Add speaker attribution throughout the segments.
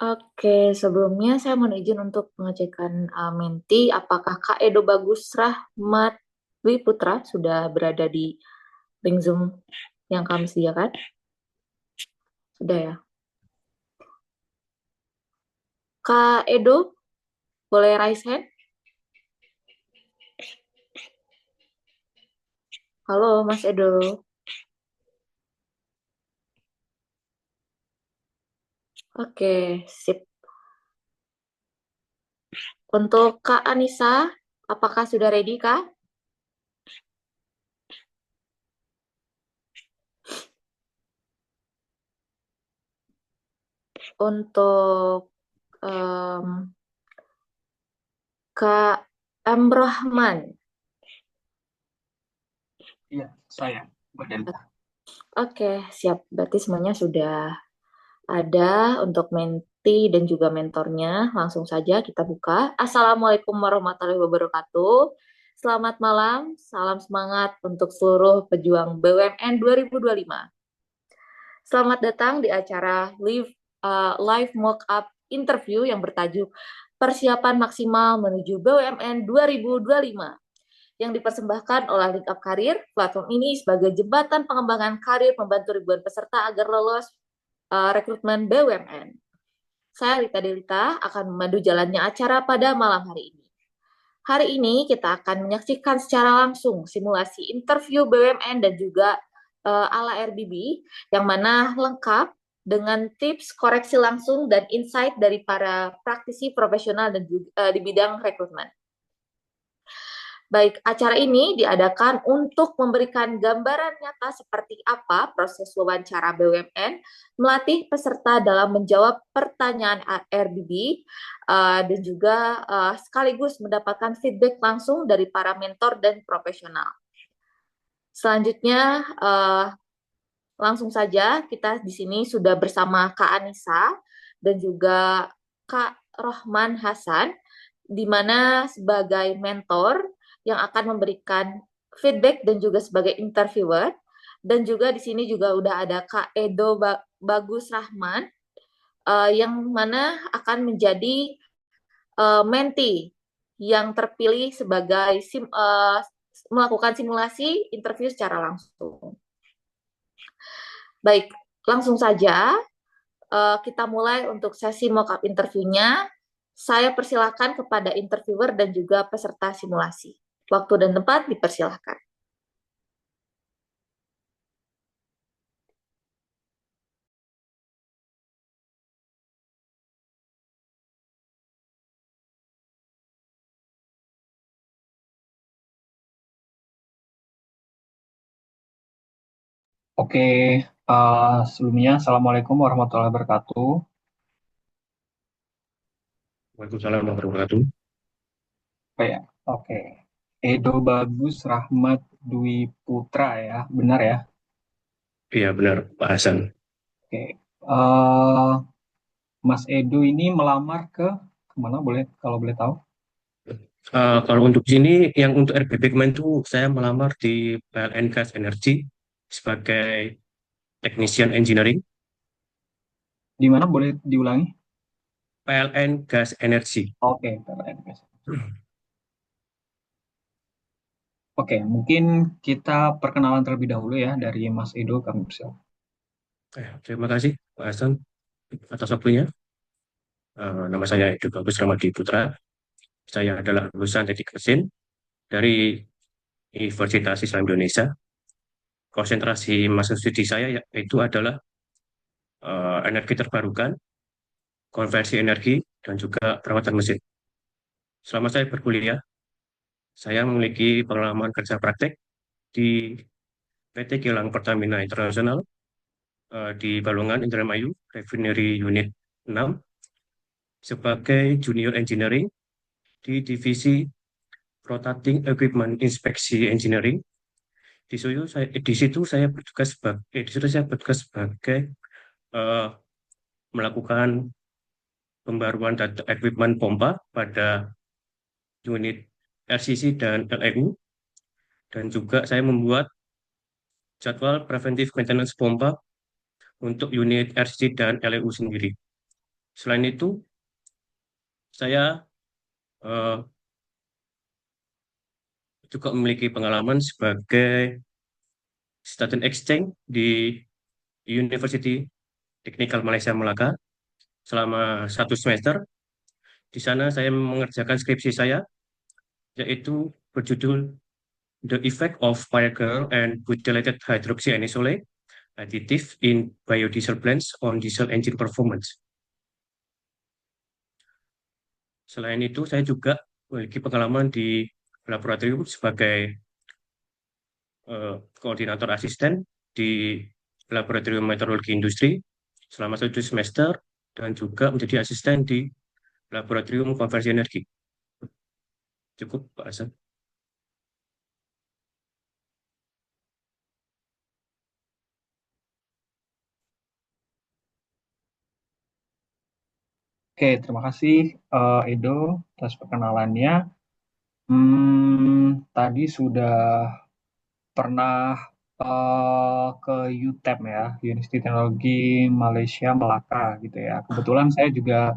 Speaker 1: Oke, sebelumnya saya mohon izin untuk pengecekan Menti, apakah Kak Edo Bagus Rahmat Dwi Putra sudah berada di link Zoom yang kami sediakan? Sudah ya. Kak Edo, boleh raise hand? Halo, Mas Edo. Oke, sip. Untuk Kak Anissa, apakah sudah ready, Kak? Untuk em, Kak Amrohman.
Speaker 2: Iya, saya, Mbak Delta.
Speaker 1: Oke, siap. Berarti semuanya sudah ada untuk menti dan juga mentornya. Langsung saja kita buka. Assalamualaikum warahmatullahi wabarakatuh. Selamat malam, salam semangat untuk seluruh pejuang BUMN 2025. Selamat datang di acara live mock-up interview yang bertajuk Persiapan Maksimal Menuju BUMN 2025 yang dipersembahkan oleh Link Up Karir. Platform ini sebagai jembatan pengembangan karir membantu ribuan peserta agar lolos rekrutmen BUMN. Saya Lita Delita akan memandu jalannya acara pada malam hari ini. Hari ini kita akan menyaksikan secara langsung simulasi interview BUMN dan juga ala RBB yang mana lengkap dengan tips koreksi langsung dan insight dari para praktisi profesional dan juga, di bidang rekrutmen. Baik, acara ini diadakan untuk memberikan gambaran nyata seperti apa proses wawancara BUMN, melatih peserta dalam menjawab pertanyaan RBB, dan juga sekaligus mendapatkan feedback langsung dari para mentor dan profesional. Selanjutnya, langsung saja kita di sini sudah bersama Kak Anissa dan juga Kak Rohman Hasan, di mana sebagai mentor yang akan memberikan feedback dan juga sebagai interviewer. Dan juga di sini juga udah ada Kak Edo Bagus Rahman, yang mana akan menjadi mentee yang terpilih sebagai melakukan simulasi interview secara langsung. Baik, langsung saja kita mulai untuk sesi mock-up interviewnya. Saya persilahkan kepada interviewer dan juga peserta simulasi. Waktu dan tempat dipersilahkan.
Speaker 2: Oke, sebelumnya Assalamualaikum warahmatullahi wabarakatuh.
Speaker 3: Waalaikumsalam warahmatullahi wabarakatuh.
Speaker 2: Oke, ya? Oke. Edo Bagus Rahmat Dwi Putra ya, benar ya?
Speaker 3: Iya benar, Pak Hasan.
Speaker 2: Oke. eh Mas Edo ini melamar ke kemana boleh kalau boleh tahu?
Speaker 3: Kalau untuk sini, yang untuk RBP kemarin itu saya melamar di PLN Gas Energy sebagai Technician Engineering.
Speaker 2: Di mana boleh diulangi?
Speaker 3: PLN Gas Energy.
Speaker 2: Oke, keren, guys. Oke, mungkin kita perkenalan terlebih dahulu ya dari Mas Edo kami persilakan.
Speaker 3: Terima kasih Pak Hasan atas waktunya. Nama saya Edo Bagus Ramadi Putra. Saya adalah lulusan teknik mesin dari Universitas Islam Indonesia. Konsentrasi masa studi saya yaitu adalah energi terbarukan, konversi energi, dan juga perawatan mesin. Selama saya berkuliah, saya memiliki pengalaman kerja praktek di PT Kilang Pertamina Internasional di Balongan Indramayu, Refinery Unit 6, sebagai Junior Engineering di Divisi Rotating Equipment Inspeksi Engineering. Di situ saya bertugas sebagai eh, melakukan pembaruan data equipment pompa pada unit RCC dan LEU, dan juga saya membuat jadwal preventive maintenance pompa untuk unit RCC dan LEU sendiri. Selain itu, saya eh, juga memiliki pengalaman sebagai student exchange di University Technical Malaysia Melaka selama 1 semester. Di sana saya mengerjakan skripsi saya, yaitu berjudul The Effect of Fire Girl and Butylated Hydroxyanisole Additive in Biodiesel Blends on Diesel Engine Performance. Selain itu, saya juga memiliki pengalaman di laboratorium sebagai koordinator asisten di Laboratorium Meteorologi Industri selama 1 semester dan juga menjadi asisten di Laboratorium Konversi Energi. Cukup, Pak Hasan.
Speaker 2: Oke, terima kasih Edo atas perkenalannya. Tadi sudah pernah ke UTEM ya, Universiti Teknologi Malaysia Melaka gitu ya. Kebetulan saya juga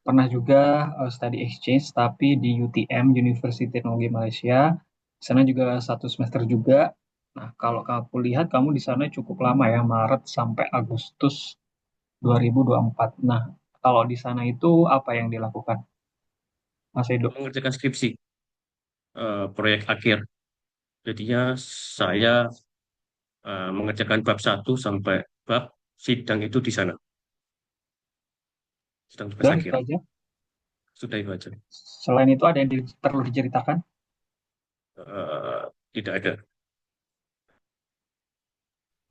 Speaker 2: pernah juga study exchange tapi di UTM, Universiti Teknologi Malaysia. Di sana juga 1 semester juga. Nah, kalau aku lihat kamu di sana cukup lama ya, Maret sampai Agustus 2024. Nah, kalau di sana itu apa yang dilakukan, Mas Edo?
Speaker 3: Mengerjakan skripsi, proyek akhir. Jadinya saya mengerjakan bab 1 sampai bab sidang itu di sana. Sidang tugas
Speaker 2: Dan itu
Speaker 3: akhir.
Speaker 2: aja.
Speaker 3: Sudah itu aja.
Speaker 2: Selain itu ada yang perlu diceritakan?
Speaker 3: Eh, Tidak ada.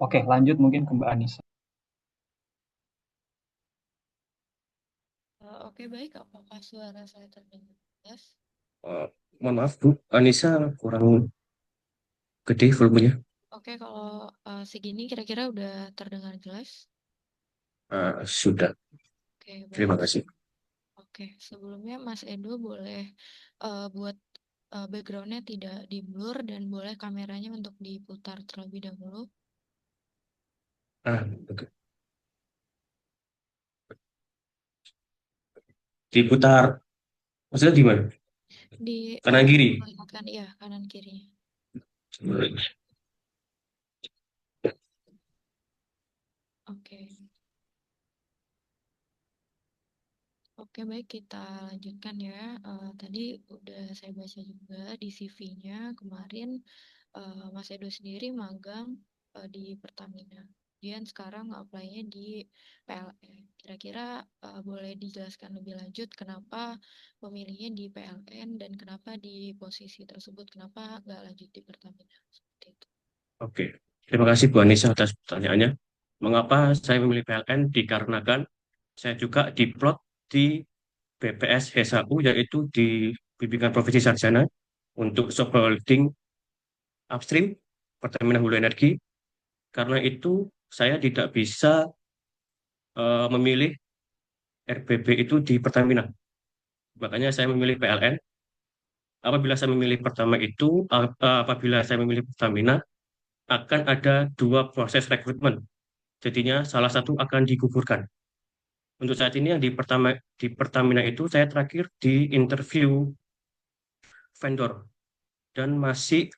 Speaker 2: Oke, lanjut mungkin ke Mbak Anissa.
Speaker 4: Oke, baik. Apakah suara saya terdengar jelas?
Speaker 3: Eh, Mohon maaf, Bu. Anissa kurang gede volumenya.
Speaker 4: Oke, kalau segini kira-kira udah terdengar jelas?
Speaker 3: Sudah.
Speaker 4: Oke, baik.
Speaker 3: Terima kasih.
Speaker 4: Oke, sebelumnya Mas Edo boleh buat backgroundnya tidak di blur dan boleh kameranya untuk diputar terlebih dahulu.
Speaker 3: Oke. Diputar. Maksudnya gimana?
Speaker 4: Di
Speaker 3: Kanan kiri.
Speaker 4: perlihatkan, iya, kanan kirinya. Oke. Oke, baik, kita lanjutkan ya. Tadi udah saya baca juga di CV-nya kemarin Mas Edo sendiri magang di Pertamina. Kemudian sekarang apply-nya di PLN. Kira-kira boleh dijelaskan lebih lanjut kenapa memilihnya di PLN dan kenapa di posisi tersebut, kenapa nggak lanjut di Pertamina? Seperti itu.
Speaker 3: Oke. Terima kasih Bu Anissa atas pertanyaannya. Mengapa saya memilih PLN? Dikarenakan saya juga diplot di BPS HSAU, yaitu di Bimbingan Profesi Sarjana untuk subholding upstream Pertamina Hulu Energi. Karena itu saya tidak bisa memilih RBB itu di Pertamina. Makanya saya memilih PLN. Apabila saya memilih pertama itu, apabila saya memilih Pertamina, akan ada 2 proses rekrutmen. Jadinya salah satu akan digugurkan. Untuk saat ini yang di Pertamina itu saya terakhir di interview vendor dan masih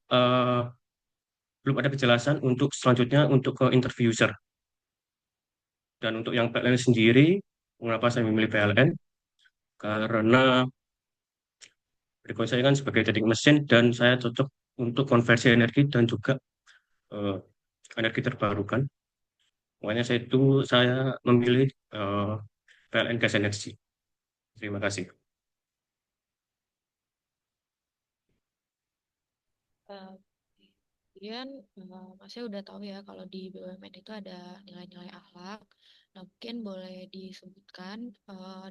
Speaker 3: belum ada kejelasan untuk selanjutnya untuk ke interview user. Dan untuk yang PLN sendiri, mengapa saya memilih PLN? Karena background saya kan sebagai teknik mesin dan saya cocok untuk konversi energi dan juga eh, energi terbarukan. Makanya saya memilih PLN Gas Energy. Terima kasih.
Speaker 4: Eh, Kemudian Masnya udah tahu ya kalau di BUMN itu ada nilai-nilai akhlak. Nah, mungkin boleh disebutkan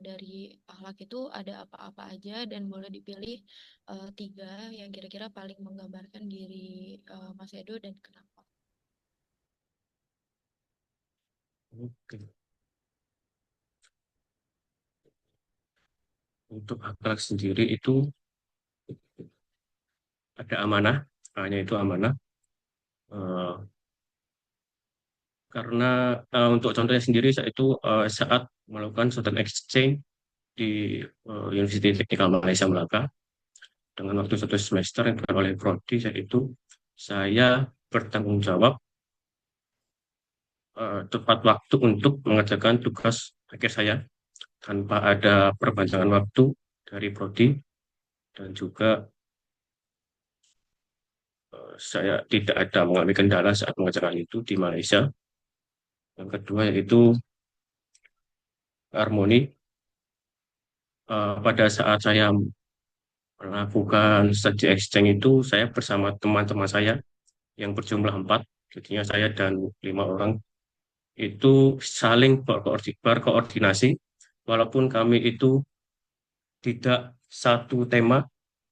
Speaker 4: dari akhlak itu ada apa-apa aja dan boleh dipilih 3 yang kira-kira paling menggambarkan diri Mas Edo dan kenapa.
Speaker 3: Oke. Untuk akhlak sendiri itu ada amanah, hanya itu amanah. Eh, karena untuk contohnya sendiri saya itu saat melakukan student exchange di University Technical Malaysia Melaka dengan waktu 1 semester yang dilakukan oleh Prodi, yaitu saya bertanggung jawab tepat waktu untuk mengerjakan tugas akhir saya tanpa ada perpanjangan waktu dari Prodi, dan juga saya tidak ada mengalami kendala saat mengerjakan itu di Malaysia. Yang kedua yaitu harmoni. Pada saat saya melakukan study exchange itu, saya bersama teman-teman saya yang berjumlah 4, jadinya saya dan 5 orang, itu saling berkoordinasi, walaupun kami itu tidak satu tema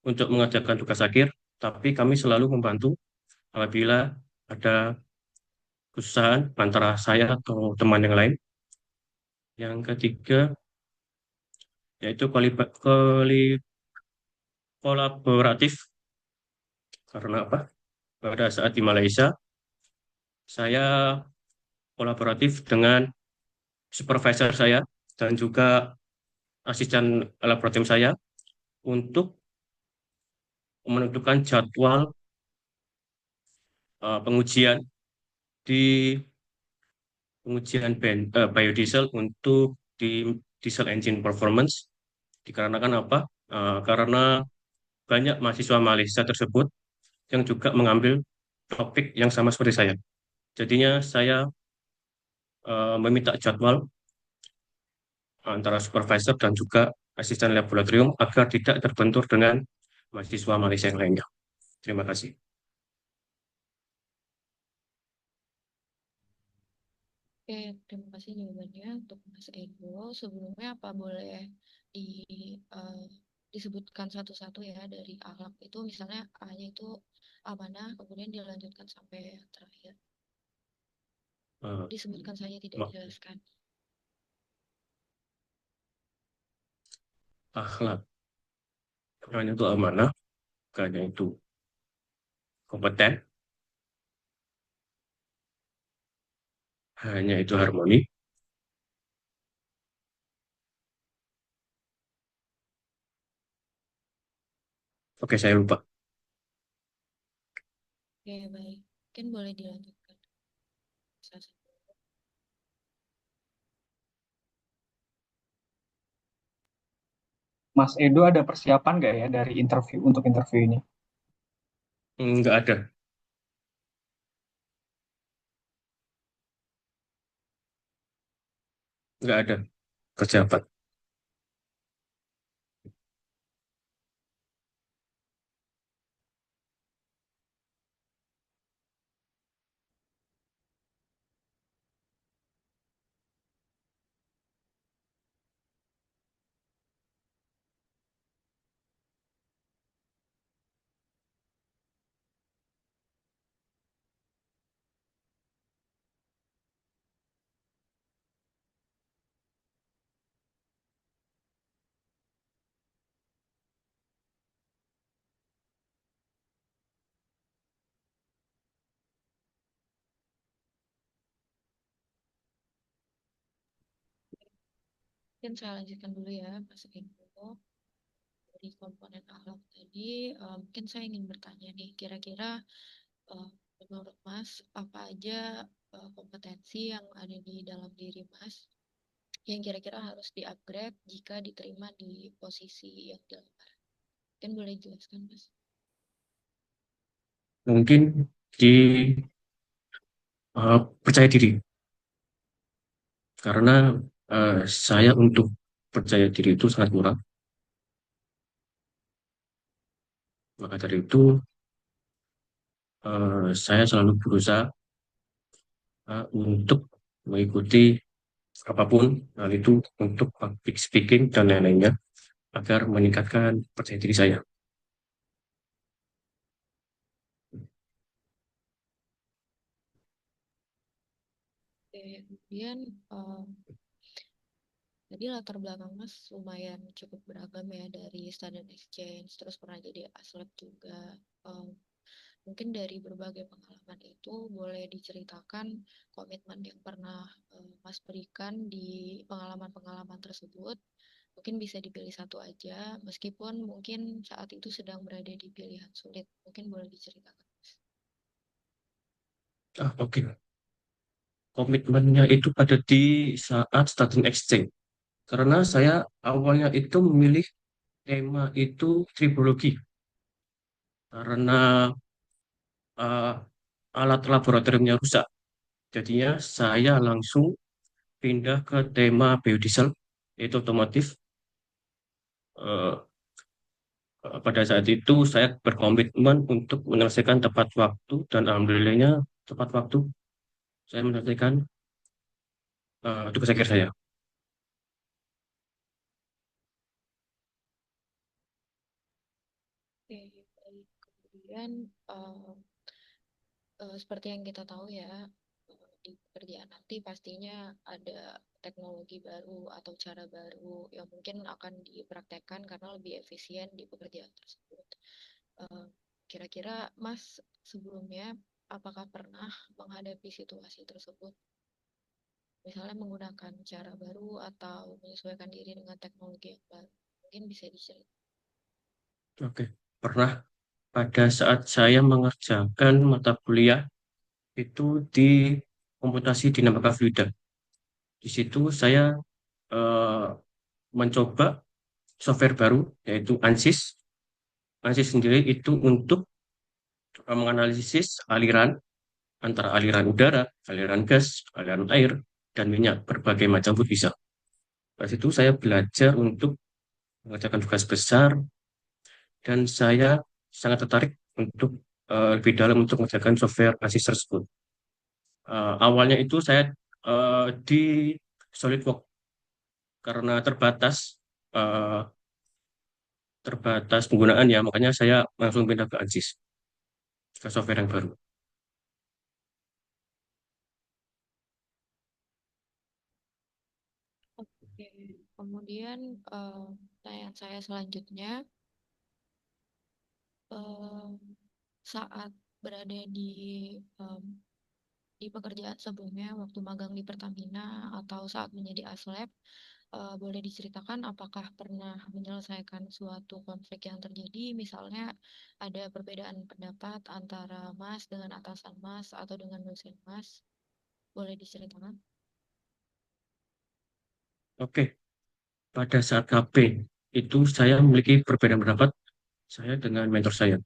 Speaker 3: untuk mengerjakan tugas akhir, tapi kami selalu membantu apabila ada kesusahan antara saya atau teman yang lain. Yang ketiga yaitu kolaboratif. Karena apa? Pada saat di Malaysia, saya kolaboratif dengan supervisor saya dan juga asisten laboratorium saya untuk menentukan jadwal pengujian di biodiesel untuk di diesel engine performance. Dikarenakan apa? Karena banyak mahasiswa Malaysia tersebut yang juga mengambil topik yang sama seperti saya. Jadinya saya meminta jadwal antara supervisor dan juga asisten laboratorium agar tidak terbentur dengan mahasiswa Malaysia yang lainnya. Terima kasih.
Speaker 4: Oke, terima kasih jawabannya untuk Mas Edo. Sebelumnya apa boleh di, eh, disebutkan satu-satu ya dari akhlak itu, misalnya A-nya itu amanah, kemudian dilanjutkan sampai yang terakhir.
Speaker 3: Eh,
Speaker 4: Disebutkan saja, tidak
Speaker 3: mak-
Speaker 4: dijelaskan.
Speaker 3: Akhlak hanya itu amanah, hanya itu kompeten, hanya itu harmoni. Oke, saya lupa.
Speaker 4: Oke, baik. Mungkin boleh dilanjutkan.
Speaker 2: Mas Edo ada persiapan nggak ya dari interview untuk interview ini?
Speaker 3: Nggak ada, nggak ada persiapan.
Speaker 4: Mungkin saya lanjutkan dulu ya, Mas Edo. Dari komponen akhlak tadi, mungkin saya ingin bertanya nih, kira-kira eh, menurut Mas, apa aja kompetensi yang ada di dalam diri Mas yang kira-kira harus di-upgrade jika diterima di posisi yang dilamar? Mungkin boleh jelaskan, Mas?
Speaker 3: Mungkin di percaya diri, karena saya untuk percaya diri itu sangat kurang. Maka dari itu, saya selalu berusaha untuk mengikuti apapun hal itu untuk public speaking dan lain-lainnya agar meningkatkan percaya diri saya.
Speaker 4: Oke, kemudian tadi latar belakang Mas lumayan cukup beragam ya, dari student exchange, terus pernah jadi aslep juga. Em, Mungkin dari berbagai pengalaman itu boleh diceritakan komitmen yang pernah Mas berikan di pengalaman-pengalaman tersebut. Mungkin bisa dipilih satu aja, meskipun mungkin saat itu sedang berada di pilihan sulit. Mungkin boleh diceritakan.
Speaker 3: Oke. Komitmennya itu pada di saat studying exchange. Karena saya awalnya itu memilih tema itu tribologi. Karena eh, alat laboratoriumnya rusak. Jadinya saya langsung pindah ke tema biodiesel, yaitu otomotif. Eh, Pada saat itu saya berkomitmen untuk menyelesaikan tepat waktu dan alhamdulillahnya tepat waktu saya menyelesaikan tugas akhir saya.
Speaker 4: Oke, baik. Kemudian seperti yang kita tahu ya, di pekerjaan nanti pastinya ada teknologi baru atau cara baru yang mungkin akan dipraktekkan karena lebih efisien di pekerjaan tersebut. Eh, Kira-kira Mas sebelumnya apakah pernah menghadapi situasi tersebut? Misalnya menggunakan cara baru atau menyesuaikan diri dengan teknologi yang baru. Mungkin bisa diceritakan.
Speaker 3: Oke, pernah pada saat saya mengerjakan mata kuliah itu di komputasi dinamika fluida. Di situ saya eh, mencoba software baru yaitu ANSYS. ANSYS sendiri itu untuk menganalisis aliran antara aliran udara, aliran gas, aliran air, dan minyak, berbagai macam pun bisa. Pada situ saya belajar untuk mengerjakan tugas besar dan saya sangat tertarik untuk lebih dalam untuk mengerjakan software ANSYS tersebut. Awalnya itu saya di SolidWorks karena eh, terbatas penggunaannya, makanya saya langsung pindah ke ANSYS, ke software yang baru.
Speaker 4: Oke, kemudian pertanyaan saya selanjutnya, eh, saat berada em, di pekerjaan sebelumnya, waktu magang di Pertamina atau saat menjadi aslab, boleh diceritakan apakah pernah menyelesaikan suatu konflik yang terjadi, misalnya ada perbedaan pendapat antara Mas dengan atasan Mas atau dengan dosen Mas, boleh diceritakan?
Speaker 3: Oke, pada saat KB itu saya memiliki perbedaan pendapat saya dengan mentor saya.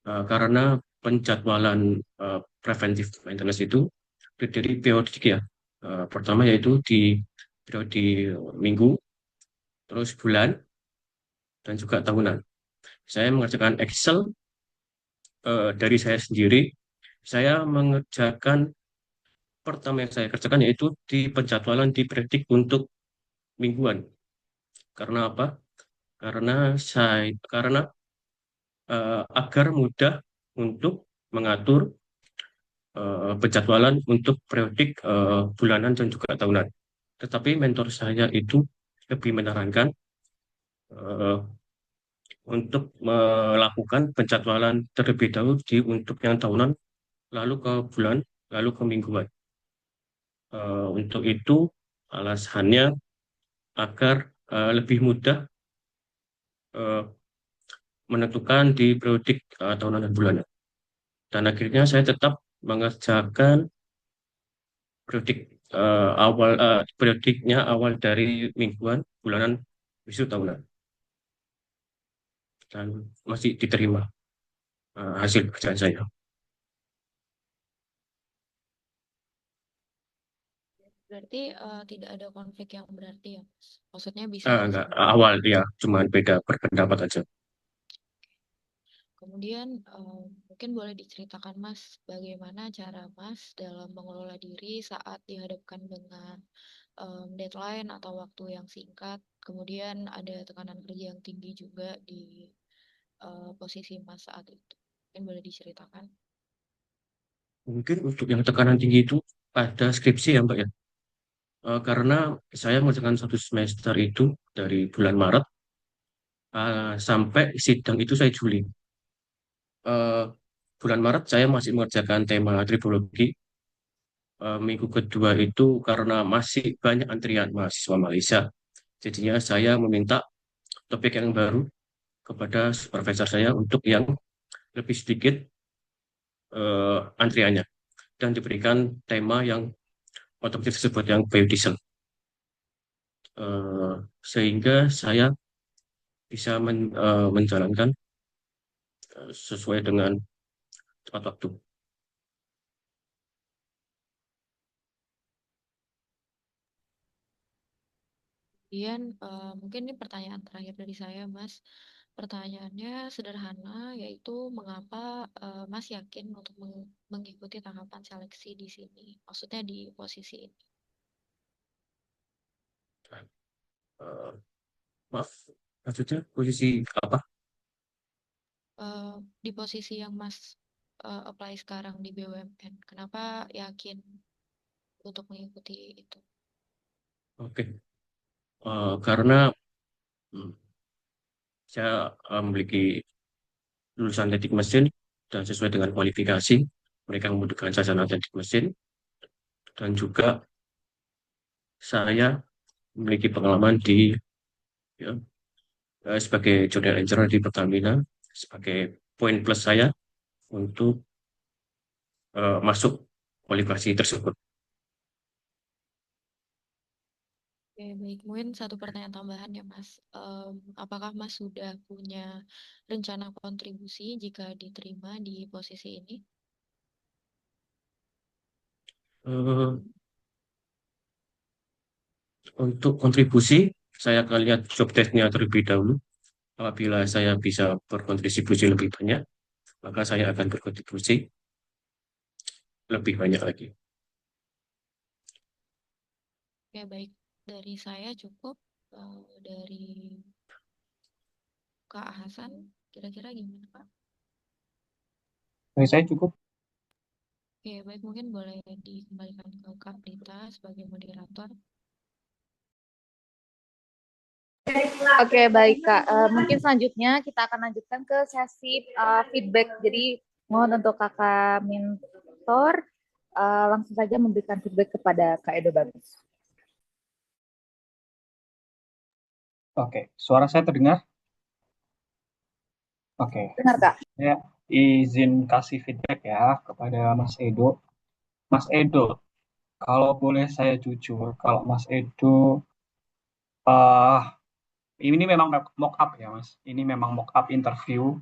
Speaker 3: Karena penjadwalan preventif maintenance itu terdiri periodik ya. Pertama yaitu di periode minggu, terus bulan, dan juga tahunan. Saya mengerjakan Excel dari saya sendiri. Saya mengerjakan pertama yang saya kerjakan yaitu di penjadwalan dipredik untuk mingguan. Karena apa? Karena agar mudah untuk mengatur penjadwalan untuk periodik bulanan dan juga tahunan. Tetapi mentor saya itu lebih menyarankan eh, untuk melakukan penjadwalan terlebih dahulu untuk yang tahunan, lalu ke bulan, lalu ke mingguan. Untuk itu alasannya agar lebih mudah eh, menentukan di periodik tahunan dan bulanan. Dan akhirnya saya tetap mengerjakan periodik periodiknya awal dari mingguan, bulanan, besok tahunan, dan masih diterima hasil pekerjaan saya.
Speaker 4: Berarti tidak ada konflik yang berarti ya, Mas? Maksudnya bisa
Speaker 3: Enggak,
Speaker 4: saling paham.
Speaker 3: awal dia cuma beda berpendapat aja.
Speaker 4: Kemudian mungkin boleh diceritakan Mas, bagaimana cara Mas dalam mengelola diri saat dihadapkan dengan deadline atau waktu yang singkat, kemudian ada tekanan kerja yang tinggi juga di posisi Mas saat itu. Mungkin boleh diceritakan.
Speaker 3: Mungkin untuk yang tekanan tinggi itu ada skripsi ya Mbak ya. Karena saya mengerjakan satu semester itu dari bulan Maret sampai sidang itu saya Juli. bulan Maret saya masih mengerjakan tema tribologi. Minggu kedua itu karena masih banyak antrian mahasiswa Malaysia. Jadinya saya meminta topik yang baru kepada supervisor saya untuk yang lebih sedikit antriannya dan diberikan tema yang otomotif tersebut yang biodiesel. Eh, Sehingga saya bisa menjalankan sesuai dengan tepat waktu.
Speaker 4: Kemudian mungkin ini pertanyaan terakhir dari saya, Mas. Pertanyaannya sederhana, yaitu mengapa Mas yakin untuk mengikuti tahapan seleksi di sini? Maksudnya di posisi ini.
Speaker 3: Eh, Maaf, maksudnya posisi apa?
Speaker 4: Eh, di posisi yang Mas apply sekarang di BUMN, kenapa yakin untuk mengikuti itu?
Speaker 3: Oke. Karena hmm, saya memiliki lulusan teknik mesin dan sesuai dengan kualifikasi mereka membutuhkan sarjana teknik mesin dan juga saya memiliki pengalaman di ya, sebagai junior engineer di Pertamina sebagai poin plus saya untuk masuk kualifikasi tersebut.
Speaker 4: Oke, baik. Mungkin satu pertanyaan tambahan ya, Mas. Apakah Mas sudah punya rencana kontribusi jika diterima di posisi ini?
Speaker 3: Eh, untuk kontribusi, saya akan lihat job test-nya terlebih dahulu. Apabila saya bisa berkontribusi lebih banyak, maka saya akan berkontribusi lebih banyak lagi.
Speaker 4: Oke, baik. Dari saya cukup. Dari Kak Hasan, kira-kira gimana, Pak?
Speaker 2: Dari saya cukup.
Speaker 4: Oke, baik. Mungkin boleh dikembalikan ke Kak Prita sebagai moderator.
Speaker 1: Oke, baik Kak. Mungkin selanjutnya kita akan lanjutkan ke sesi feedback. Jadi mohon untuk Kakak Mentor langsung saja memberikan feedback kepada Kak Edo Bagus.
Speaker 2: Oke, suara saya terdengar? Oke,
Speaker 1: Dengar Kak?
Speaker 2: saya izin kasih feedback ya kepada Mas Edo. Mas Edo, kalau boleh saya jujur, kalau Mas Edo, eh ini memang mock up ya Mas. Ini memang mock up interview.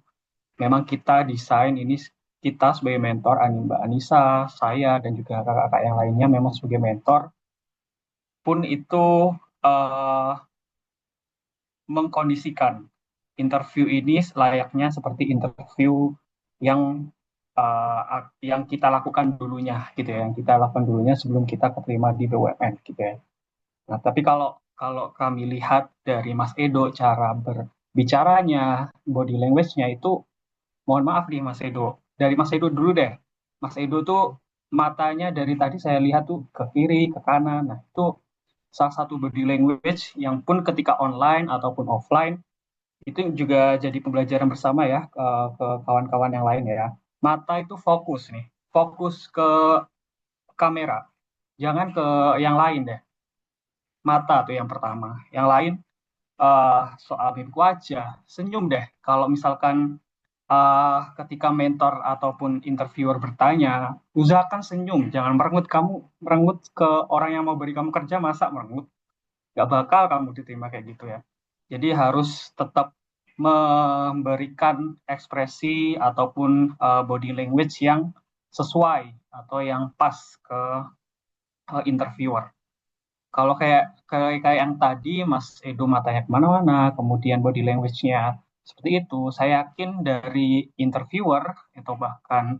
Speaker 2: Memang kita desain ini, kita sebagai mentor, Mbak Anissa, saya dan juga kakak-kakak yang lainnya memang sebagai mentor pun itu eh, mengkondisikan interview ini layaknya seperti interview yang yang kita lakukan dulunya gitu ya, yang kita lakukan dulunya sebelum kita keterima di BUMN gitu ya. Nah, tapi kalau kalau kami lihat dari Mas Edo cara berbicaranya, body language-nya itu, mohon maaf nih Mas Edo. Dari Mas Edo dulu deh. Mas Edo tuh matanya dari tadi saya lihat tuh ke kiri, ke kanan. Nah, itu salah satu body language yang pun ketika online ataupun offline itu juga jadi pembelajaran bersama ya ke kawan-kawan yang lain ya. Mata itu fokus nih, fokus ke kamera, jangan ke yang lain deh. Mata tuh yang pertama. Yang lain soal mimik wajah, senyum deh. Kalau misalkan ketika mentor ataupun interviewer bertanya, usahakan senyum, jangan merengut. Kamu merengut ke orang yang mau beri kamu kerja, masa merengut? Gak bakal kamu diterima kayak gitu ya. Jadi harus tetap memberikan ekspresi ataupun body language yang sesuai atau yang pas ke interviewer. Kalau kayak kayak yang tadi Mas Edo matanya kemana-mana, kemudian body language-nya seperti itu, saya yakin dari interviewer atau bahkan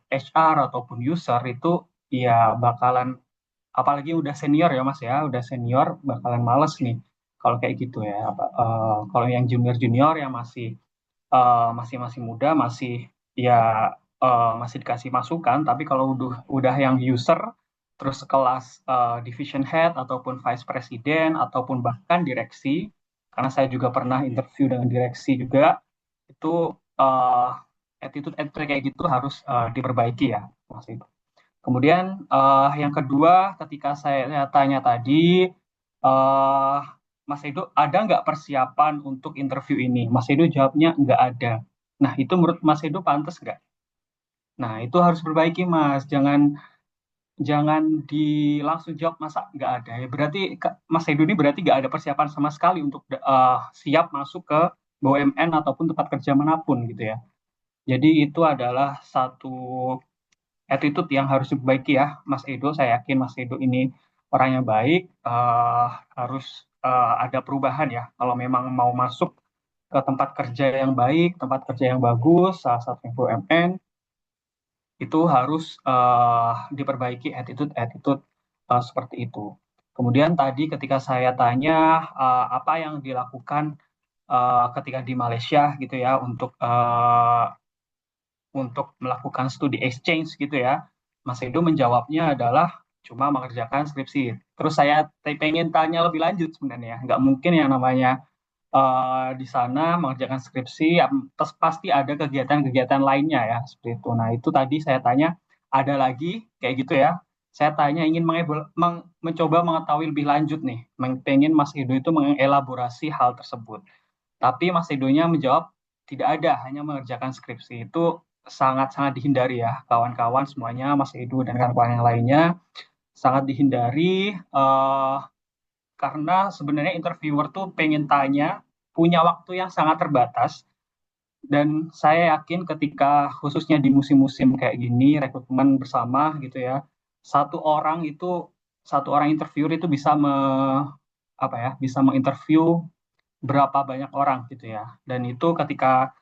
Speaker 2: HR ataupun user itu ya bakalan, apalagi udah senior ya Mas ya, udah senior bakalan males nih kalau kayak gitu ya. Kalau yang junior junior yang masih masih masih muda, masih ya masih dikasih masukan, tapi kalau udah yang user terus kelas division head ataupun vice president ataupun bahkan direksi, karena saya juga pernah interview dengan direksi juga, itu uh, attitude kayak gitu harus diperbaiki ya, Mas Edo. Kemudian yang kedua, ketika saya tanya tadi, eh, Mas Edo ada nggak persiapan untuk interview ini? Mas Edo jawabnya nggak ada. Nah, itu menurut Mas Edo pantas nggak? Nah, itu harus perbaiki, Mas. Jangan jangan langsung jawab masa nggak ada. Ya, berarti Mas Edo ini berarti nggak ada persiapan sama sekali untuk siap masuk ke BUMN ataupun tempat kerja manapun gitu ya. Jadi itu adalah satu attitude yang harus diperbaiki ya, Mas Edo. Saya yakin Mas Edo ini orang yang baik, harus ada perubahan ya. Kalau memang mau masuk ke tempat kerja yang baik, tempat kerja yang bagus, salah satunya BUMN, itu harus diperbaiki attitude seperti itu. Kemudian tadi ketika saya tanya apa yang dilakukan ketika di Malaysia gitu ya untuk melakukan studi exchange gitu ya, Mas Edo menjawabnya adalah cuma mengerjakan skripsi. Terus saya pengen tanya lebih lanjut sebenarnya, nggak mungkin yang namanya di sana mengerjakan skripsi, terus pasti ada kegiatan-kegiatan lainnya ya seperti itu. Nah itu tadi saya tanya, ada lagi kayak gitu ya. Saya tanya ingin mencoba mengetahui lebih lanjut nih, pengen Mas Edo itu mengelaborasi hal tersebut. Tapi Mas Edonya menjawab tidak ada, hanya mengerjakan skripsi. Itu sangat-sangat dihindari ya, kawan-kawan semuanya, Mas Edo dan kawan-kawan yang lainnya, sangat dihindari karena sebenarnya interviewer tuh pengen tanya, punya waktu yang sangat terbatas, dan saya yakin ketika khususnya di musim-musim kayak gini, rekrutmen bersama gitu ya, satu orang itu, satu orang interviewer itu bisa apa ya, bisa menginterview berapa banyak orang gitu ya. Dan itu ketika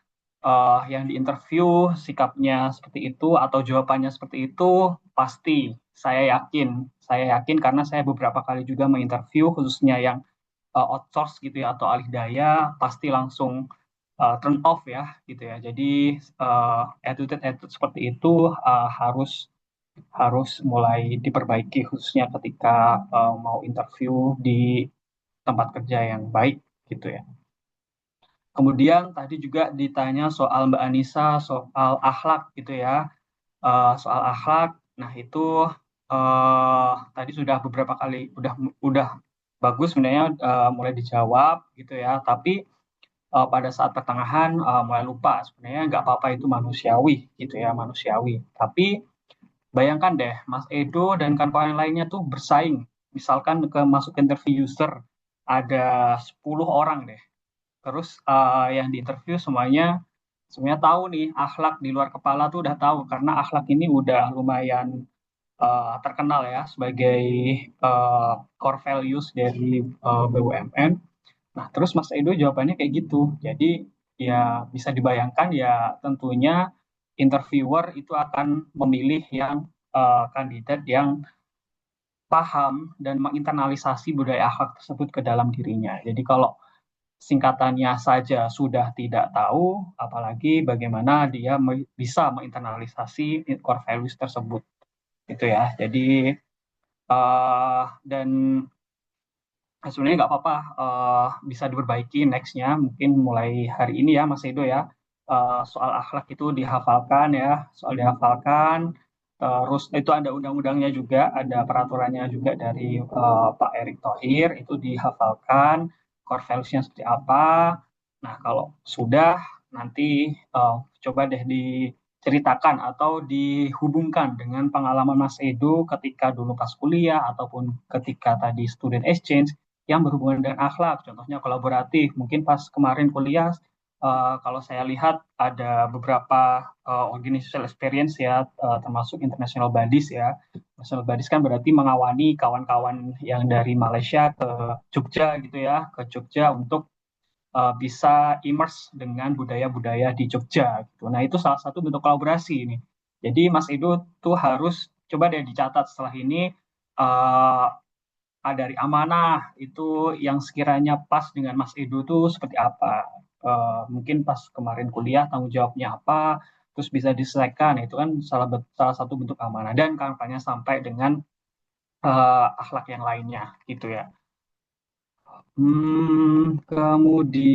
Speaker 2: yang diinterview sikapnya seperti itu atau jawabannya seperti itu, pasti saya yakin karena saya beberapa kali juga menginterview khususnya yang outsource gitu ya atau alih daya, pasti langsung turn off ya gitu ya. Jadi attitude seperti itu harus harus mulai diperbaiki khususnya ketika mau interview di tempat kerja yang baik gitu ya. Kemudian tadi juga ditanya soal Mbak Anissa soal akhlak gitu ya. Soal akhlak, nah itu tadi sudah beberapa kali udah bagus sebenarnya mulai dijawab gitu ya. Tapi pada saat pertengahan mulai lupa sebenarnya nggak apa-apa itu manusiawi gitu ya manusiawi. Tapi bayangkan deh Mas Edo dan kawan-kawan yang lainnya tuh bersaing. Misalkan masuk interview user ada 10 orang deh. Terus yang diinterview semuanya tahu nih akhlak di luar kepala tuh udah tahu karena akhlak ini udah lumayan terkenal ya sebagai core values dari BUMN. Nah, terus Mas Edo jawabannya kayak gitu. Jadi ya bisa dibayangkan ya tentunya interviewer itu akan memilih yang kandidat yang paham dan menginternalisasi budaya akhlak tersebut ke dalam dirinya. Jadi kalau singkatannya saja sudah tidak tahu, apalagi bagaimana dia bisa menginternalisasi core values tersebut. Itu ya. Jadi dan sebenarnya nggak apa-apa, bisa diperbaiki nextnya mungkin mulai hari ini ya Mas Edo ya. Soal akhlak itu dihafalkan ya, soal dihafalkan. Terus itu ada undang-undangnya juga, ada peraturannya juga dari Pak Erick Thohir itu dihafalkan, core values-nya seperti apa. Nah kalau sudah nanti coba deh diceritakan atau dihubungkan dengan pengalaman Mas Edo ketika dulu pas kuliah ataupun ketika tadi student exchange yang berhubungan dengan akhlak, contohnya kolaboratif. Mungkin pas kemarin kuliah, kalau saya lihat ada beberapa organizational experience ya, termasuk international bodies ya. International bodies kan berarti mengawani kawan-kawan yang dari Malaysia ke Jogja gitu ya, ke Jogja untuk bisa immerse dengan budaya-budaya di Jogja gitu. Nah, itu salah satu bentuk kolaborasi ini. Jadi Mas Edo tuh harus coba deh dicatat setelah ini uh, dari amanah itu yang sekiranya pas dengan Mas Edo tuh seperti apa. Mungkin pas kemarin kuliah tanggung jawabnya apa, terus bisa diselesaikan. Itu kan salah satu bentuk amanah dan kampanye sampai dengan akhlak yang lainnya gitu ya. Kemudian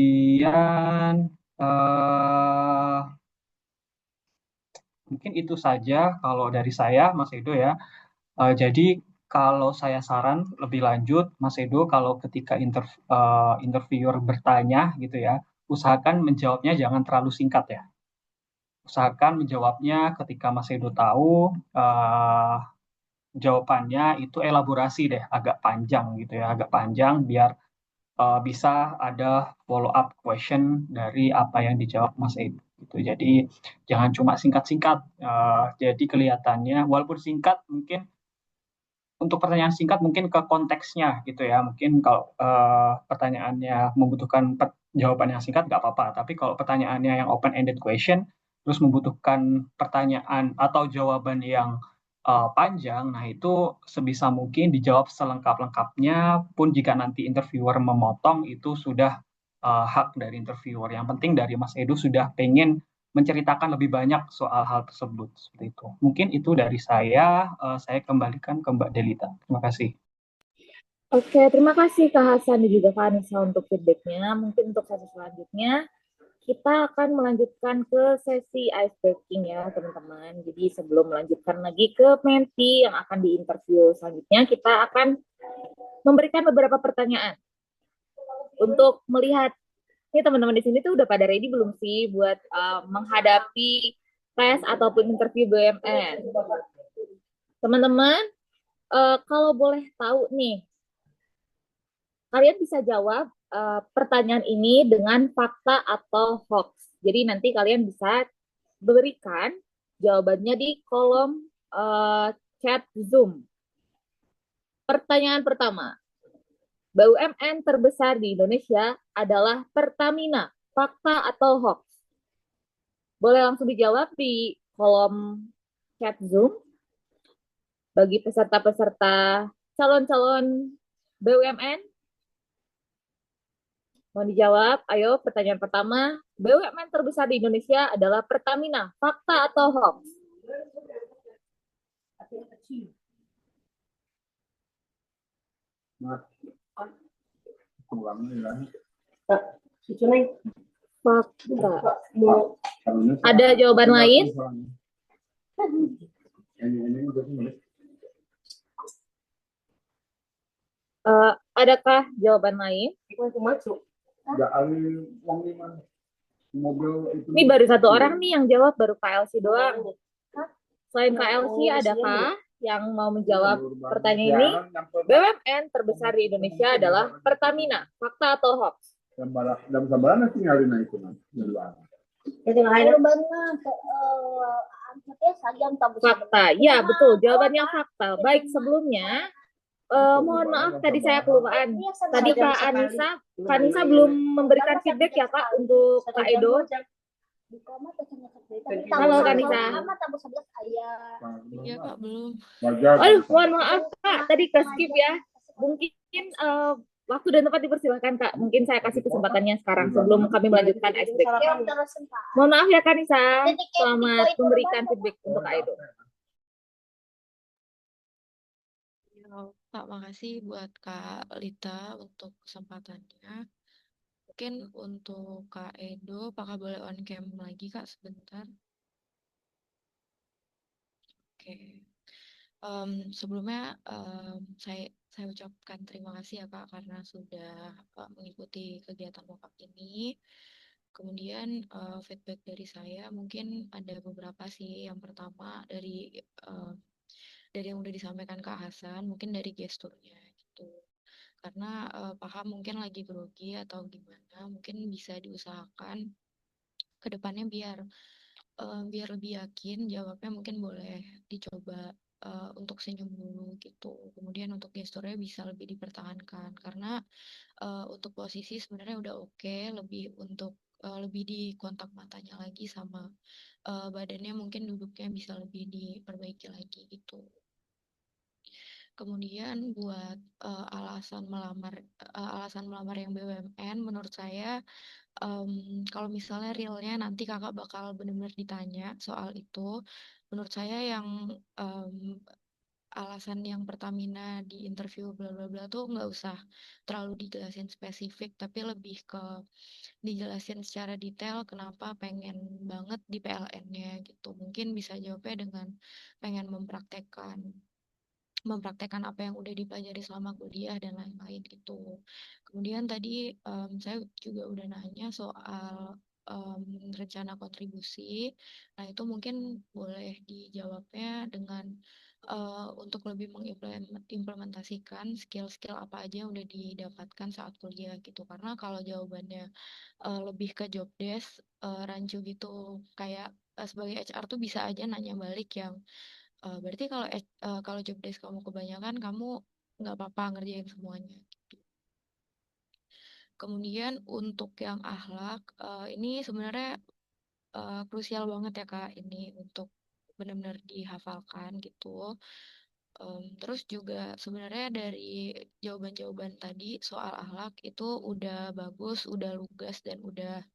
Speaker 2: Mungkin itu saja kalau dari saya, Mas Edo ya. Jadi kalau saya saran lebih lanjut, Mas Edo, kalau ketika interviewer bertanya gitu ya, usahakan menjawabnya jangan terlalu singkat ya. Usahakan menjawabnya ketika Mas Edo tahu jawabannya itu elaborasi deh, agak panjang gitu ya, agak panjang biar bisa ada follow up question dari apa yang dijawab Mas Edo gitu. Jadi jangan cuma singkat-singkat. Jadi kelihatannya walaupun singkat mungkin untuk pertanyaan singkat mungkin ke konteksnya gitu ya. Mungkin kalau pertanyaannya membutuhkan jawaban yang singkat nggak apa-apa. Tapi kalau pertanyaannya yang open-ended question, terus membutuhkan pertanyaan atau jawaban yang panjang, nah itu sebisa mungkin dijawab selengkap-lengkapnya. Pun jika nanti interviewer memotong, itu sudah hak dari interviewer. Yang penting dari Mas Edu sudah pengen menceritakan lebih banyak soal hal tersebut seperti itu. Mungkin itu dari saya kembalikan ke Mbak Delita. Terima kasih.
Speaker 1: Oke, terima kasih Kak Hasan dan juga Kak Anissa untuk feedbacknya. Mungkin untuk sesi selanjutnya kita akan melanjutkan ke sesi ice breaking ya teman-teman. Jadi sebelum melanjutkan lagi ke menti yang akan diinterview selanjutnya, kita akan memberikan beberapa pertanyaan untuk melihat ini teman-teman di sini tuh udah pada ready belum sih buat menghadapi tes ataupun interview BUMN. Teman-teman, kalau boleh tahu nih, kalian bisa jawab pertanyaan ini dengan fakta atau hoax. Jadi nanti kalian bisa berikan jawabannya di kolom chat Zoom. Pertanyaan pertama, BUMN terbesar di Indonesia adalah Pertamina. Fakta atau hoax? Boleh langsung dijawab di kolom chat Zoom. Bagi peserta-peserta calon-calon BUMN, mau dijawab? Ayo, pertanyaan pertama. BUMN terbesar di Indonesia adalah Pertamina. Fakta atau hoax? Fakta. Ada jawaban lain? Adakah jawaban lain? Ini baru satu orang nih yang jawab, baru KLC doang. Selain KLC, adakah yang mau menjawab pertanyaan ini? BUMN terbesar di Indonesia adalah Pertamina. Fakta atau hoax? Fakta. Ya, betul. Jawabannya fakta. Baik, sebelumnya mohon maaf tadi saya kelupaan. Tadi Kak Anissa belum memberikan feedback ya Kak untuk Kak Edo. Halo Kak Anissa.
Speaker 4: Iya Kak, belum.
Speaker 1: Aduh, mohon maaf Kak, tadi ke skip ya. Mungkin waktu dan tempat dipersilahkan Kak. Mungkin saya kasih kesempatannya sekarang sebelum kami melanjutkan ice break. Mohon maaf ya Kak Anissa. Selamat memberikan feedback untuk Kak Edo.
Speaker 4: Kak, makasih buat Kak Lita untuk kesempatannya. Mungkin untuk Kak Edo, apakah boleh on cam lagi Kak sebentar? Oke. Sebelumnya saya ucapkan terima kasih ya Kak karena sudah mengikuti kegiatan mockup ini. Kemudian feedback dari saya mungkin ada beberapa sih. Yang pertama dari yang udah disampaikan Kak Hasan, mungkin dari gesturnya gitu. Karena paham mungkin lagi grogi atau gimana, mungkin bisa diusahakan ke depannya biar lebih yakin jawabnya mungkin boleh dicoba untuk senyum dulu gitu. Kemudian untuk gesturnya bisa lebih dipertahankan karena untuk posisi sebenarnya udah oke, lebih di kontak matanya lagi sama badannya mungkin duduknya bisa lebih diperbaiki lagi gitu. Kemudian buat alasan melamar yang BUMN menurut saya kalau misalnya realnya nanti kakak bakal benar-benar ditanya soal itu, menurut saya yang alasan yang Pertamina di interview bla bla bla tuh nggak usah terlalu dijelasin spesifik, tapi lebih ke dijelasin secara detail kenapa pengen banget di PLN-nya gitu. Mungkin bisa jawabnya dengan pengen mempraktekkan apa yang udah dipelajari selama kuliah dan lain-lain gitu. Kemudian tadi saya juga udah nanya soal rencana kontribusi. Nah, itu mungkin boleh dijawabnya dengan untuk lebih mengimplementasikan skill-skill apa aja yang udah didapatkan saat kuliah gitu. Karena kalau jawabannya lebih ke job desk, rancu gitu, kayak sebagai HR tuh bisa aja nanya balik yang berarti kalau job desk kamu kebanyakan, kamu nggak apa-apa ngerjain semuanya. Kemudian untuk yang akhlak, ini sebenarnya krusial banget ya Kak, ini untuk benar-benar dihafalkan gitu. Terus juga sebenarnya dari jawaban-jawaban tadi soal akhlak itu udah bagus, udah lugas dan udah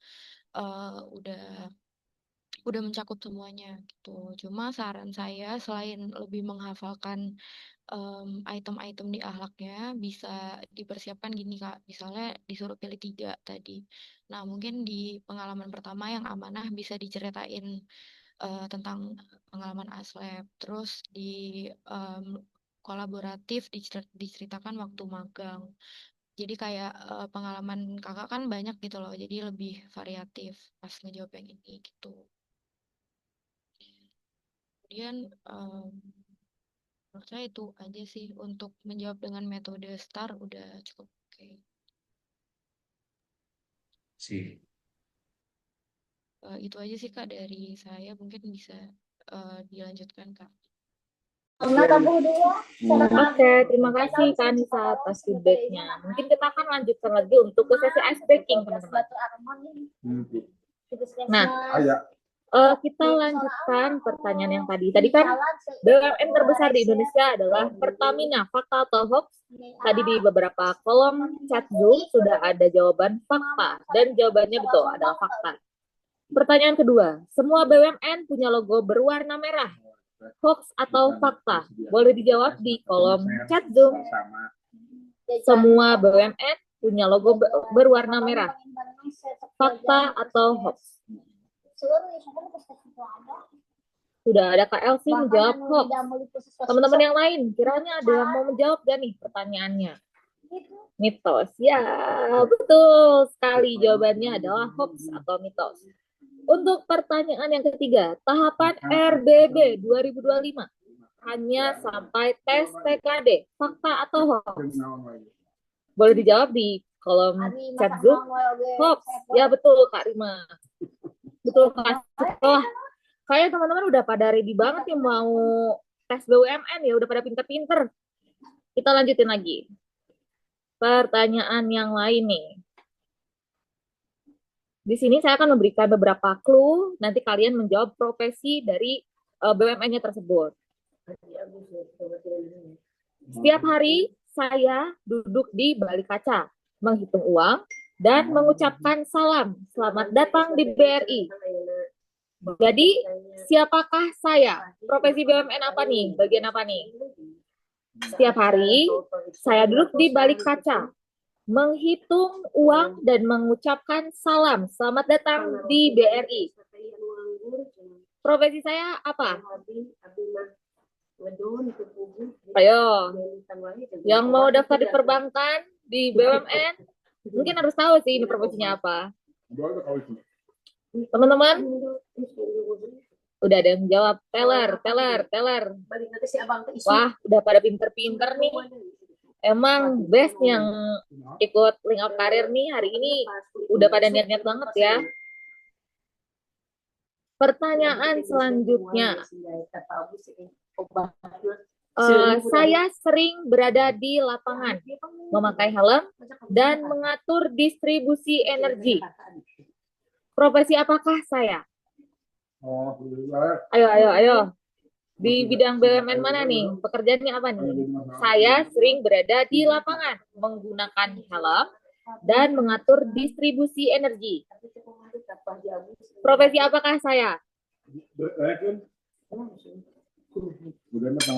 Speaker 4: mencakup semuanya gitu. Cuma saran saya selain lebih menghafalkan item-item di akhlaknya bisa dipersiapkan gini Kak, misalnya disuruh pilih 3 tadi. Nah, mungkin di pengalaman pertama yang amanah bisa diceritain tentang pengalaman aslep, terus di kolaboratif diceritakan waktu magang. Jadi kayak pengalaman kakak kan banyak gitu loh, jadi lebih variatif pas ngejawab yang ini gitu. Kemudian menurut saya itu aja sih untuk menjawab dengan metode STAR udah cukup oke.
Speaker 3: Sih.
Speaker 4: Itu aja sih Kak dari saya, mungkin bisa dilanjutkan Kak.
Speaker 1: Oke, terima kasih Kak Anissa atas feedbacknya. Mungkin kita akan lanjutkan lagi untuk ke sesi ice breaking, teman-teman. Nah, kita lanjutkan pertanyaan yang tadi. Tadi kan BUMN terbesar di Indonesia adalah Pertamina. Fakta atau hoax? Tadi di beberapa kolom chat Zoom sudah ada jawaban fakta. Dan jawabannya betul, adalah fakta. Pertanyaan kedua, semua BUMN punya logo berwarna merah. Hoax atau fakta? Boleh dijawab di kolom chat Zoom. Semua BUMN punya logo berwarna merah. Fakta atau hoax? Sudah ada Kak Elsie menjawab hoax. Teman-teman yang lain, kiranya ada yang mau menjawab gak nih pertanyaannya? Mitos. Ya, betul sekali. Jawabannya adalah hoax atau mitos. Untuk pertanyaan yang ketiga, tahapan RBB 2025 hanya sampai tes TKD. Fakta atau hoax? Boleh dijawab di kolom chat Zoom. Hoax. Ya betul Kak Rima. Betul Kak. Setelah kayak teman-teman udah pada ready banget nih mau tes BUMN ya, udah pada pinter-pinter. Kita lanjutin lagi. Pertanyaan yang lain nih. Di sini saya akan memberikan beberapa clue, nanti kalian menjawab profesi dari BUMN-nya tersebut. Setiap hari saya duduk di balik kaca, menghitung uang, dan mengucapkan salam, selamat datang di BRI. Jadi, siapakah saya? Profesi BUMN apa nih? Bagian apa nih? Setiap hari saya duduk di balik kaca, menghitung uang dan mengucapkan salam. Selamat datang di BRI. Profesi saya apa? Ayo, yang mau daftar di perbankan, di BUMN, mungkin harus tahu sih ini profesinya apa. Teman-teman, udah ada yang jawab. Teller. Wah, udah pada pinter-pinter nih. Emang best yang ikut Link Up Karir nih hari ini udah pada niat-niat banget ya. Pertanyaan selanjutnya. Saya sering berada di lapangan, memakai helm, dan mengatur distribusi energi. Profesi apakah saya? Ayo. Di bidang BUMN mana nih? Pekerjaannya apa nih? Saya sering berada di lapangan, menggunakan helm, dan mengatur distribusi energi. Profesi apakah saya?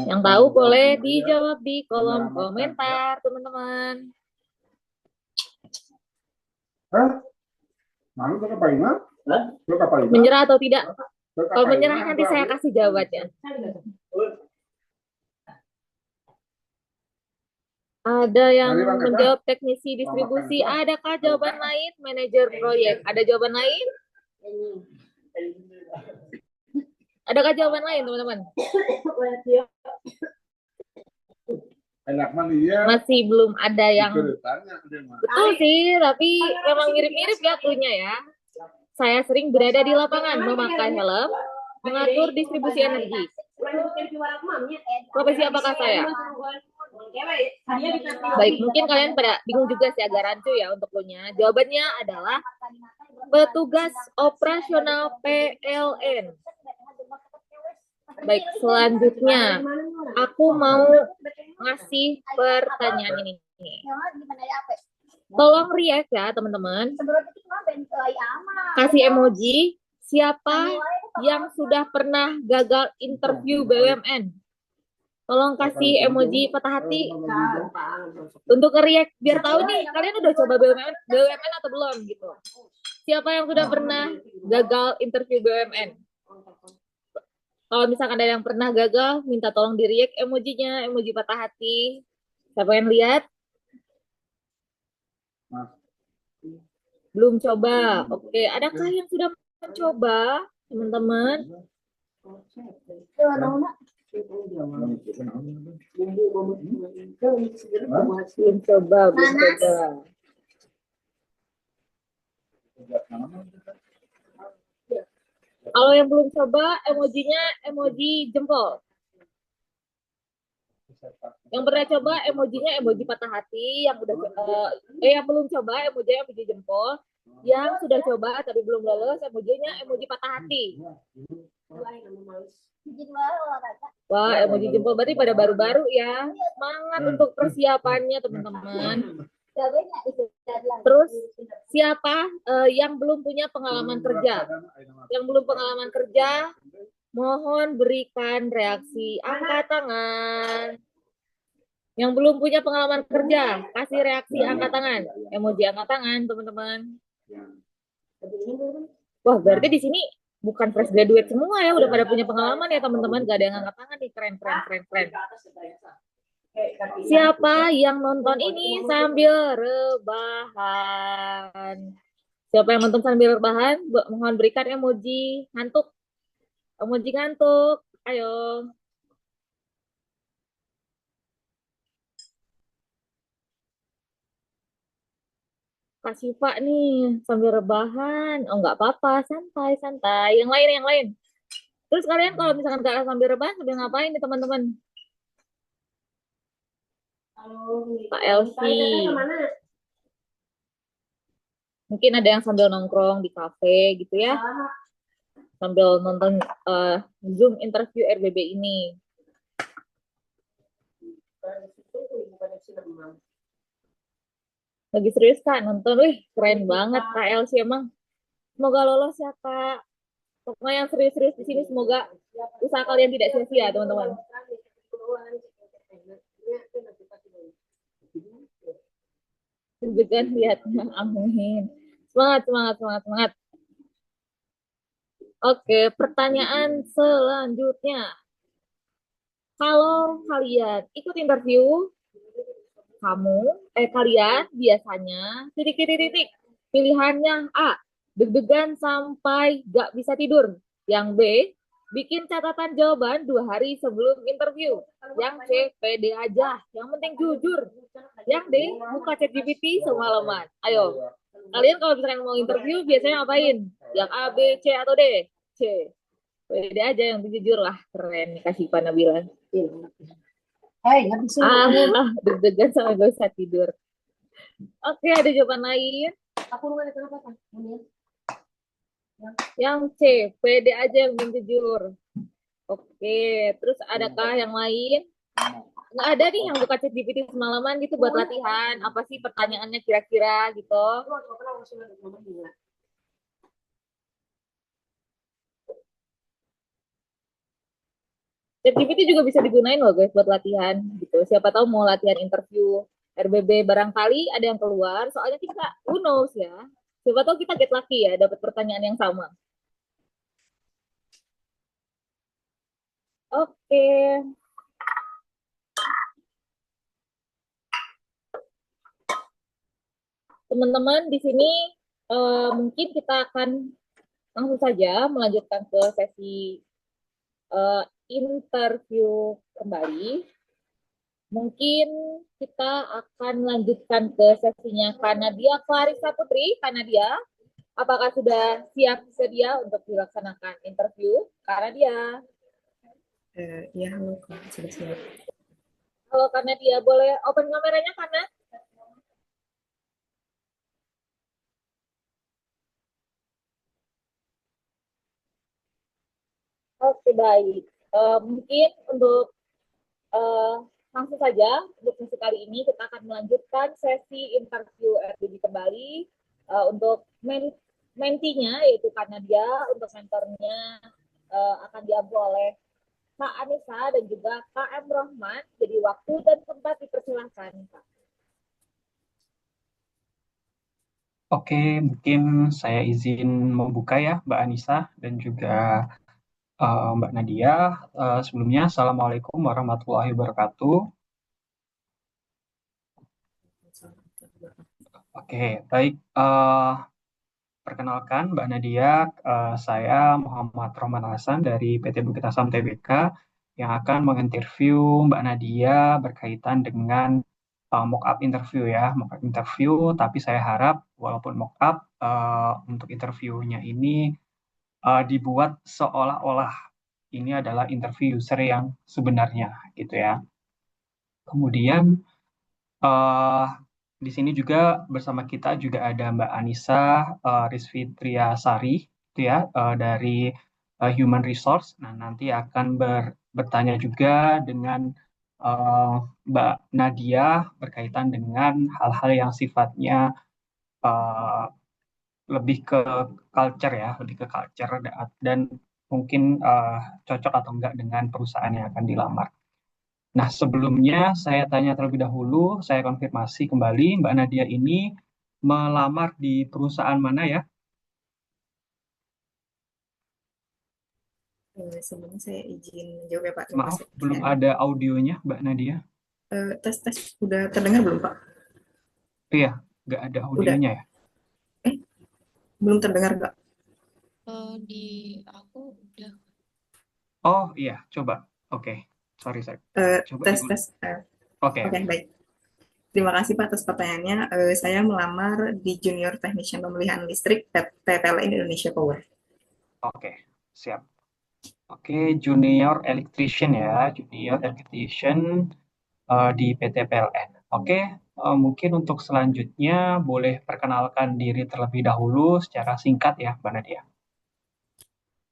Speaker 1: Yang tahu boleh dijawab di kolom komentar, teman-teman. Menyerah atau tidak? Kalau menyerah nanti saya kasih jawabannya. Ada yang menjawab teknisi distribusi. Adakah jawaban lain? Manajer proyek. Ada jawaban lain? Adakah jawaban lain, teman-teman? Masih belum ada yang betul sih, tapi memang mirip-mirip ya cluenya ya. Saya sering berada di lapangan, memakai helm, mengatur distribusi energi. Profesi apakah saya? Baik, mungkin kalian pada bingung juga sih, agak rancu ya untuk cluenya. Jawabannya adalah petugas operasional PLN. Baik, selanjutnya aku mau ngasih pertanyaan ini. Tolong react ya teman-teman. Kasih emoji siapa yang sudah pernah gagal interview BUMN. Tolong kasih emoji patah hati untuk react biar tahu nih kalian udah coba BUMN atau belum gitu. Siapa yang sudah pernah gagal interview BUMN? Kalau misalkan ada yang pernah gagal, minta tolong di-react emojinya, emoji patah hati. Siapa yang lihat? Belum coba. Oke, adakah yang sudah mencoba, teman-teman? Belum coba, belum coba. Kalau yang belum coba, emojinya emoji jempol. Yang pernah coba emojinya emoji patah hati, yang udah yang belum coba emojinya emoji jempol, yang sudah coba tapi belum lolos emojinya emoji patah hati. Wah, emoji jempol berarti pada baru-baru ya. Semangat untuk persiapannya teman-teman. Terus siapa yang belum punya pengalaman kerja? Yang belum pengalaman kerja, mohon berikan reaksi angkat tangan. Yang belum punya pengalaman kerja, kasih reaksi angkat tangan. Emoji angkat tangan, teman-teman. Wah, berarti di sini bukan fresh graduate semua ya, udah pada punya pengalaman ya teman-teman. Gak ada yang angkat tangan nih, keren. Siapa yang nonton ini sambil rebahan? Siapa yang nonton sambil rebahan? Mohon berikan emoji ngantuk. Emoji ngantuk. Ayo. Kak Siva nih sambil rebahan. Oh nggak apa-apa, santai. Yang lain. Terus kalian kalau misalkan kalian sambil rebahan sambil ngapain nih teman-teman? Kak Elvi. Mungkin ada yang sambil nongkrong di kafe gitu ya. Sambil nonton Zoom interview RBB ini. Lagi serius Kak nonton, wih keren banget Kak Elsie emang. Semoga lolos ya Kak. Pokoknya yang serius-serius di sini semoga usaha kalian tidak sia-sia teman-teman. Deg-degan lihatnya, amin. Semangat. Oke, pertanyaan selanjutnya. Kalau kalian ikut interview, kalian biasanya titik. Pilihannya A, deg-degan sampai gak bisa tidur. Yang B, bikin catatan jawaban 2 hari sebelum interview. Yang C, pede aja. Yang penting jujur. Yang D, buka ChatGPT semalaman. Ayo, kalian kalau misalnya mau interview biasanya ngapain? Yang A, B, C atau D? C. Pede aja, yang penting jujur lah. Keren nih kasih Nabila. Deg-degan sama gak bisa tidur. Oke, ada jawaban lain? Yang C, pede aja yang penting jujur. Oke, terus adakah yang lain? Nggak ada nih yang buka ChatGPT semalaman gitu buat latihan. Apa sih pertanyaannya kira-kira gitu? ChatGPT juga bisa digunain loh guys buat latihan gitu. Siapa tahu mau latihan interview RBB barangkali ada yang keluar. Soalnya kita who knows ya. Siapa tahu kita get lucky ya dapat pertanyaan yang sama. Oke, teman-teman di sini mungkin kita akan langsung saja melanjutkan ke sesi uh, interview kembali. Mungkin kita akan lanjutkan ke sesinya Kanadia Clarissa Putri. Kanadia, apakah sudah siap sedia untuk dilaksanakan interview? Kanadia.
Speaker 5: Ya, halo Kak, sudah siap.
Speaker 1: Halo Kanadia, boleh open kameranya Kana? Oke, baik. Mungkin untuk langsung saja untuk sesi kali ini kita akan melanjutkan sesi interview RDB kembali untuk mentinya yaitu Kanadia, untuk mentornya akan diambil oleh Kak Anissa dan juga Kak M. Rohman. Jadi waktu dan tempat dipersilahkan Kak.
Speaker 2: Oke, mungkin saya izin membuka ya, Mbak Anissa dan juga Mbak Nadia. Sebelumnya, Assalamualaikum warahmatullahi wabarakatuh. Oke, baik. Perkenalkan, Mbak Nadia, saya Muhammad Rohman Hasan dari PT Bukit Asam Tbk yang akan menginterview Mbak Nadia berkaitan dengan mock up interview ya, mock up interview. Tapi saya harap walaupun mock up untuk interviewnya ini dibuat seolah-olah ini adalah interview user yang sebenarnya gitu ya. Kemudian eh di sini juga bersama kita juga ada Mbak Anissa Rizfitriasari itu ya dari Human Resource. Nah, nanti akan bertanya juga dengan eh, Mbak Nadia berkaitan dengan hal-hal yang sifatnya eh, lebih ke culture ya, lebih ke culture dan mungkin cocok atau enggak dengan perusahaan yang akan dilamar. Nah, sebelumnya saya tanya terlebih dahulu, saya konfirmasi kembali, Mbak Nadia ini melamar di perusahaan mana ya?
Speaker 5: Sebelumnya saya izin menjawab ya Pak, terima
Speaker 2: Maaf,
Speaker 5: kasih
Speaker 2: belum
Speaker 5: pertanyaannya.
Speaker 2: ada audionya, Mbak Nadia.
Speaker 5: Tes udah terdengar belum Pak?
Speaker 2: Iya, nggak ada
Speaker 5: Udah,
Speaker 2: audionya ya?
Speaker 5: belum terdengar Kak?
Speaker 4: Di aku udah.
Speaker 2: Oh iya, coba. Oke, sorry saya. Coba
Speaker 5: Tes
Speaker 2: diulang.
Speaker 5: tes.
Speaker 2: Oke,
Speaker 5: Oke, baik. Terima kasih Pak atas pertanyaannya. Saya melamar di Junior Technician Pemeliharaan Listrik PPLN Indonesia Power.
Speaker 2: oke, siap. Oke, Junior Electrician ya, Junior Electrician di PT PLN. Oke, mungkin untuk selanjutnya boleh perkenalkan diri terlebih dahulu secara singkat ya, Mbak Nadia.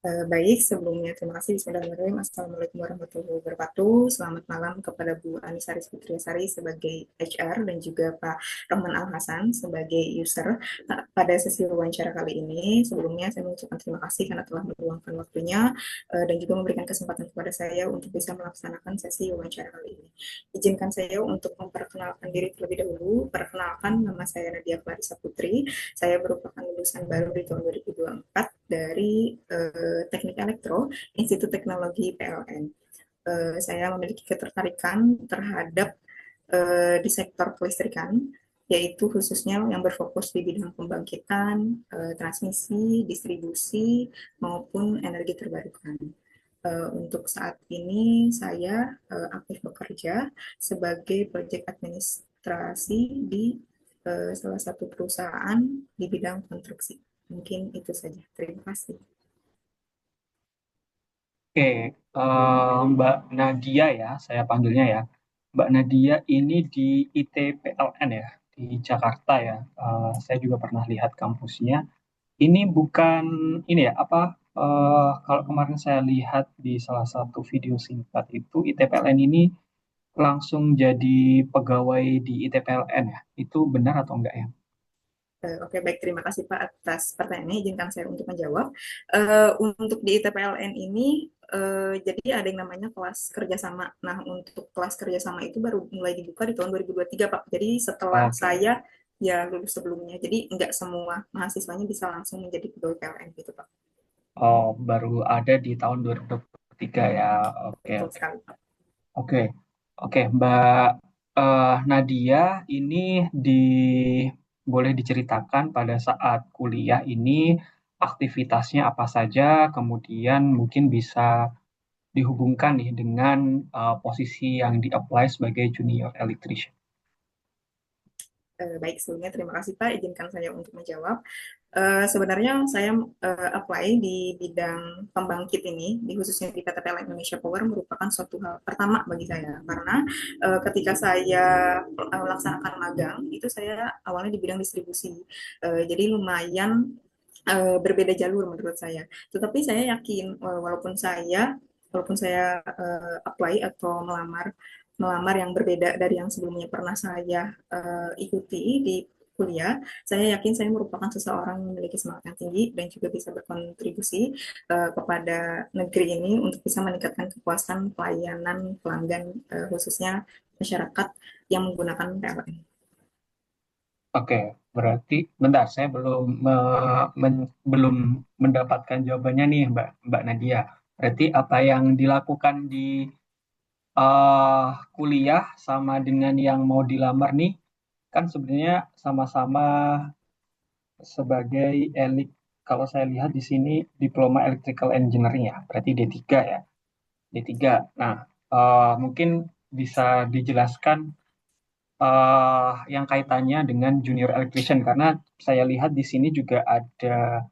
Speaker 5: Baik, sebelumnya terima kasih. Bismillahirrahmanirrahim. Assalamualaikum warahmatullahi wabarakatuh. Selamat malam kepada Bu Anissa Rizky sebagai HR dan juga Pak Rohman Al Hasan sebagai user. Nah, pada sesi wawancara kali ini, sebelumnya saya mengucapkan terima kasih karena telah meluangkan waktunya dan juga memberikan kesempatan kepada saya untuk bisa melaksanakan sesi wawancara kali ini. Izinkan saya untuk memperkenalkan diri terlebih dahulu. Perkenalkan, nama saya Nadia Clarissa Putri. Saya merupakan lulusan baru di tahun 2024 dari Teknik Elektro, Institut Teknologi PLN. Saya memiliki ketertarikan terhadap di sektor kelistrikan, yaitu khususnya yang berfokus di bidang pembangkitan, transmisi, distribusi, maupun energi terbarukan. Untuk saat ini saya aktif bekerja sebagai proyek administrasi di salah satu perusahaan di bidang konstruksi. Mungkin itu saja. Terima kasih.
Speaker 2: Oke, Mbak Nadia ya, saya panggilnya ya. Mbak Nadia ini di ITPLN ya, di Jakarta ya. Saya juga pernah lihat kampusnya. Ini bukan ini ya, apa? Kalau kemarin saya lihat di salah satu video singkat itu, ITPLN ini langsung jadi pegawai di ITPLN ya. Itu benar atau enggak ya?
Speaker 5: Oke, baik. Terima kasih Pak atas pertanyaannya. Izinkan saya untuk menjawab. Untuk di ITPLN ini, jadi ada yang namanya kelas kerjasama. Nah, untuk kelas kerjasama itu baru mulai dibuka di tahun 2023, Pak. Jadi setelah
Speaker 2: Oke.
Speaker 5: saya ya lulus sebelumnya. Jadi nggak semua mahasiswanya bisa langsung menjadi pegawai PLN gitu, Pak.
Speaker 2: Oh, baru ada di tahun 2023 ya. Oke,
Speaker 5: Betul
Speaker 2: oke.
Speaker 5: sekali, Pak.
Speaker 2: Oke, oke, Mbak Nadia, ini di boleh diceritakan pada saat kuliah ini aktivitasnya apa saja, kemudian mungkin bisa dihubungkan nih dengan posisi yang di-apply sebagai junior electrician.
Speaker 5: Baik, sebelumnya terima kasih Pak, izinkan saya untuk menjawab. Sebenarnya saya apply di bidang pembangkit ini, di khususnya di PT PLN Indonesia Power merupakan suatu hal pertama bagi saya, karena ketika saya melaksanakan magang, itu saya awalnya di bidang distribusi. Jadi lumayan berbeda jalur menurut saya. Tetapi saya yakin walaupun saya apply atau melamar yang berbeda dari yang sebelumnya pernah saya ikuti di kuliah, saya yakin saya merupakan seseorang yang memiliki semangat yang tinggi dan juga bisa berkontribusi kepada negeri ini untuk bisa meningkatkan kepuasan pelayanan pelanggan, khususnya masyarakat yang menggunakan PLN.
Speaker 2: Oke, berarti bentar saya belum mendapatkan jawabannya nih Mbak Nadia. Berarti apa yang dilakukan di eh kuliah sama dengan yang mau dilamar nih kan sebenarnya sama-sama sebagai kalau saya lihat di sini diploma electrical engineering ya, berarti D3 ya. D3. Nah, mungkin bisa dijelaskan yang kaitannya dengan junior electrician karena saya lihat di sini juga ada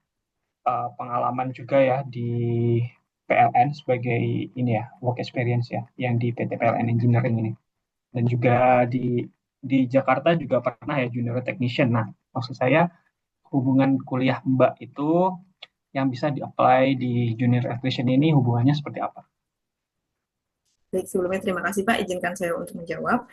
Speaker 2: pengalaman juga ya di PLN sebagai ini ya work experience ya yang di PT PLN Engineering ini dan juga di Jakarta juga pernah ya junior technician. Nah, maksud saya hubungan kuliah Mbak itu yang bisa di-apply di junior electrician ini hubungannya seperti apa?
Speaker 5: Baik, sebelumnya terima kasih Pak, izinkan saya untuk menjawab.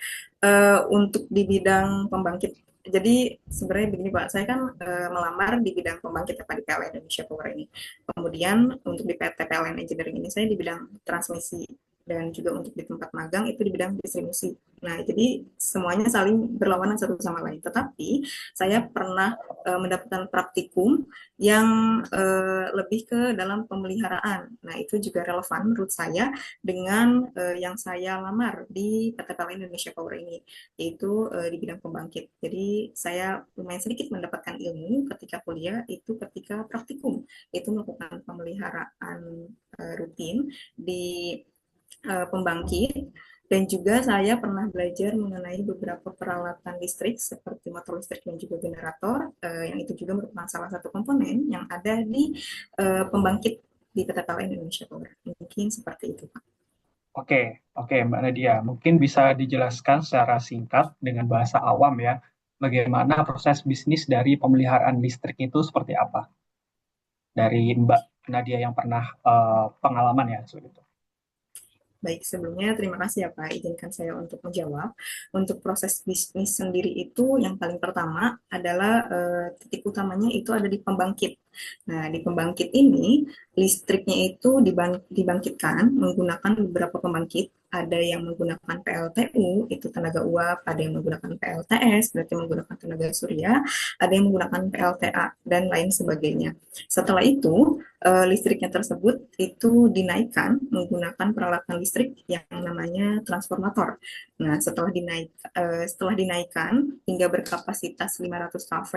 Speaker 5: Untuk di bidang pembangkit, jadi sebenarnya begini Pak, saya kan melamar di bidang pembangkit apa di PLN Indonesia Power ini. Kemudian untuk di PT PLN Engineering ini saya di bidang transmisi dan juga untuk di tempat magang itu di bidang distribusi. Nah, jadi semuanya saling berlawanan satu sama lain. Tetapi saya pernah mendapatkan praktikum yang lebih ke dalam pemeliharaan. Nah, itu juga relevan menurut saya dengan yang saya lamar di PT PLN Indonesia Power ini, yaitu di bidang pembangkit. Jadi saya lumayan sedikit mendapatkan ilmu ketika kuliah itu ketika praktikum, itu melakukan pemeliharaan rutin di pembangkit dan juga saya pernah belajar mengenai beberapa peralatan listrik seperti motor listrik dan juga generator yang itu juga merupakan salah satu komponen yang ada di pembangkit di PT PLN Indonesia Power. Mungkin seperti itu, Pak.
Speaker 2: Oke, oke Mbak Nadia, mungkin bisa dijelaskan secara singkat dengan bahasa awam ya, bagaimana proses bisnis dari pemeliharaan listrik itu seperti apa? Dari Mbak Nadia yang pernah pengalaman ya, seperti itu.
Speaker 5: Baik, sebelumnya terima kasih ya Pak, izinkan saya untuk menjawab. Untuk proses bisnis sendiri itu yang paling pertama adalah titik utamanya itu ada di pembangkit. Nah, di pembangkit ini listriknya itu dibangkitkan menggunakan beberapa pembangkit. Ada yang menggunakan PLTU, itu tenaga uap, ada yang menggunakan PLTS, berarti menggunakan tenaga surya, ada yang menggunakan PLTA, dan lain sebagainya. Setelah itu, listriknya tersebut itu dinaikkan menggunakan peralatan listrik yang namanya transformator. Nah, setelah dinaikkan hingga berkapasitas 500 kV,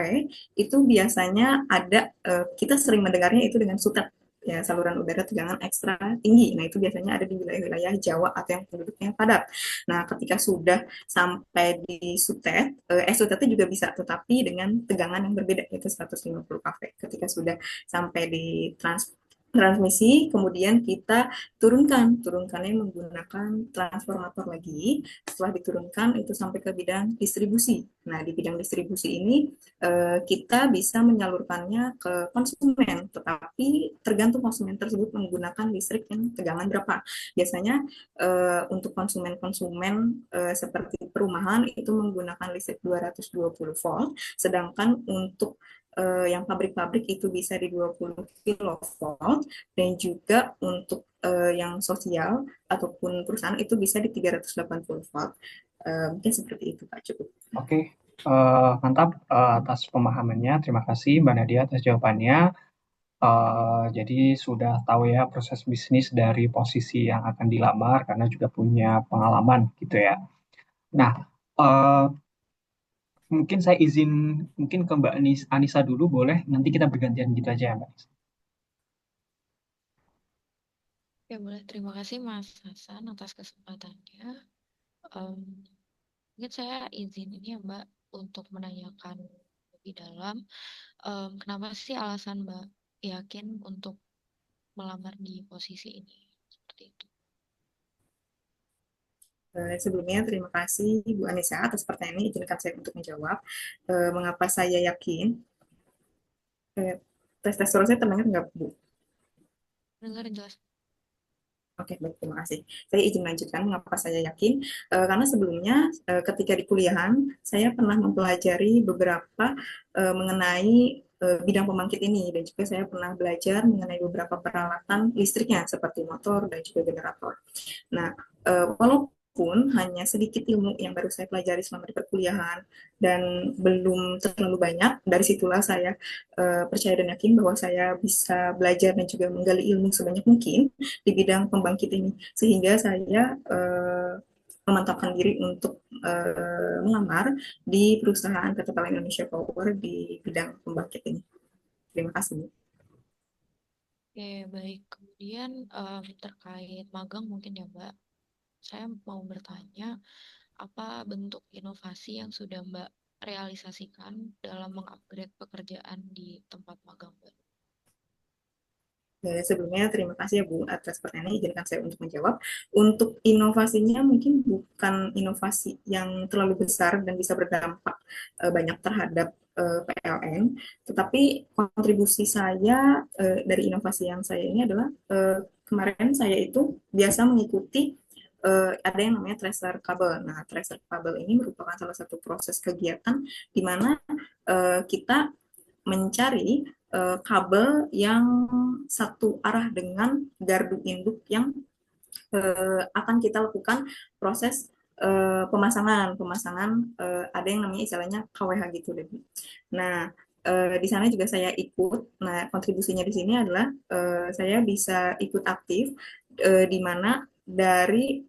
Speaker 5: itu biasanya ada kita sering mendengarnya itu dengan sutet ya saluran udara tegangan ekstra tinggi. Nah, itu biasanya ada di wilayah-wilayah Jawa atau yang penduduknya padat. Nah, ketika sudah sampai di sutet, sutetnya juga bisa, tetapi dengan tegangan yang berbeda, yaitu 150 kV. Ketika sudah sampai di transmisi, kemudian kita turunkannya menggunakan transformator lagi. Setelah diturunkan itu sampai ke bidang distribusi. Nah, di bidang distribusi ini kita bisa menyalurkannya ke konsumen, tetapi tergantung konsumen tersebut menggunakan listrik yang tegangan berapa. Biasanya untuk konsumen-konsumen seperti perumahan itu menggunakan listrik 220 volt, sedangkan untuk yang pabrik-pabrik itu bisa di 20 kilovolt, dan juga untuk yang sosial ataupun perusahaan itu bisa di 380 volt. Mungkin seperti itu Pak, cukup.
Speaker 2: Oke, mantap atas pemahamannya. Terima kasih Mbak Nadia atas jawabannya. Jadi sudah tahu ya proses bisnis dari posisi yang akan dilamar karena juga punya pengalaman gitu ya. Nah, eh, mungkin saya izin mungkin ke Mbak Anissa dulu boleh. Nanti kita bergantian gitu aja ya Mbak.
Speaker 4: Ya, boleh. Terima kasih Mas Hasan atas kesempatannya. Em, Mungkin saya izin ini ya Mbak untuk menanyakan lebih dalam. Kenapa sih alasan Mbak yakin untuk melamar di posisi ini? Seperti itu.
Speaker 5: Sebelumnya terima kasih Bu Anissa atas pertanyaan ini. Izinkan saya untuk menjawab. Mengapa saya yakin? Tes suara saya terdengar nggak Bu?
Speaker 4: Dengar jelas.
Speaker 5: Oke, baik, terima kasih. Saya izin lanjutkan mengapa saya yakin. Karena sebelumnya ketika di kuliahan, saya pernah mempelajari beberapa mengenai bidang pembangkit ini, dan juga saya pernah belajar mengenai beberapa peralatan listriknya seperti motor dan juga generator. Nah, walaupun hanya sedikit ilmu yang baru saya pelajari selama di perkuliahan dan belum terlalu banyak, dari situlah saya percaya dan yakin bahwa saya bisa belajar dan juga menggali ilmu sebanyak mungkin di bidang pembangkit ini, sehingga saya memantapkan diri untuk melamar di perusahaan PT PLN Indonesia Power di bidang pembangkit ini. Terima kasih.
Speaker 4: Oke, baik. Kemudian terkait magang mungkin ya Mbak, saya mau bertanya, apa bentuk inovasi yang sudah Mbak realisasikan dalam mengupgrade pekerjaan di tempat magang Mbak?
Speaker 5: Sebelumnya terima kasih ya Bu atas pertanyaannya. Izinkan saya untuk menjawab. Untuk inovasinya mungkin bukan inovasi yang terlalu besar dan bisa berdampak banyak terhadap PLN, tetapi kontribusi saya dari inovasi yang saya ini adalah kemarin saya itu biasa mengikuti ada yang namanya tracer kabel. Nah, tracer kabel ini merupakan salah satu proses kegiatan di mana kita mencari kabel yang satu arah dengan gardu induk yang akan kita lakukan proses pemasangan ada yang namanya istilahnya KWH gitu deh. Nah, di sana juga saya ikut. Nah, kontribusinya di sini adalah saya bisa ikut aktif di mana dari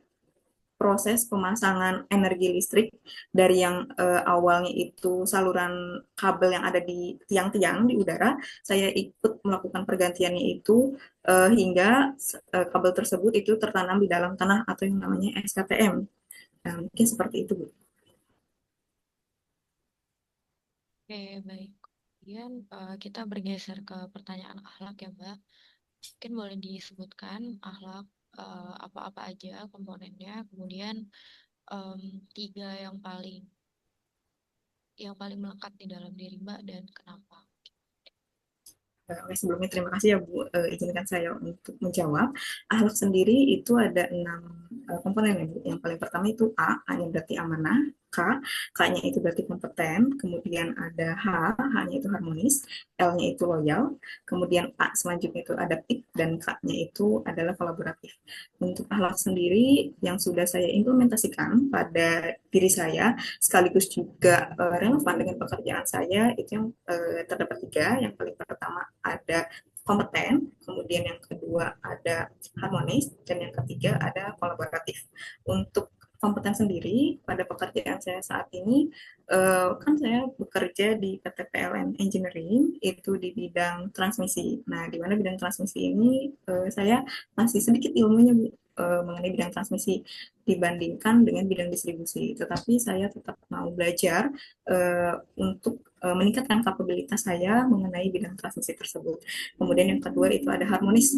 Speaker 5: proses pemasangan energi listrik dari yang awalnya itu saluran kabel yang ada di tiang-tiang di udara, saya ikut melakukan pergantiannya itu hingga kabel tersebut itu tertanam di dalam tanah atau yang namanya SKTM. Nah, mungkin seperti itu, Bu.
Speaker 4: Oke, baik. Kemudian kita bergeser ke pertanyaan akhlak ya Mbak. Mungkin boleh disebutkan akhlak apa-apa aja komponennya, kemudian tiga yang paling melekat di dalam diri Mbak dan kenapa?
Speaker 5: Oke, sebelumnya terima kasih ya Bu, izinkan saya untuk menjawab. Akhlak sendiri itu ada 6 komponen ya Bu. Yang paling pertama itu A-nya berarti amanah, K-nya itu berarti kompeten, kemudian ada H-nya itu harmonis, L-nya itu loyal, kemudian A selanjutnya itu adaptif, dan K-nya itu adalah kolaboratif. Untuk akhlak sendiri yang sudah saya implementasikan pada diri saya, sekaligus juga relevan dengan pekerjaan saya, itu yang terdapat 3. Yang paling pertama ada kompeten, kemudian yang kedua ada harmonis, dan yang ketiga ada kolaboratif. Untuk kompeten sendiri pada pekerjaan saya saat ini, kan saya bekerja di PT PLN Engineering itu di bidang transmisi. Nah, di mana bidang transmisi ini saya masih sedikit ilmunya Bu, mengenai bidang transmisi dibandingkan dengan bidang distribusi. Tetapi saya tetap mau belajar untuk meningkatkan kapabilitas saya mengenai bidang transmisi tersebut. Kemudian yang kedua itu ada harmonis.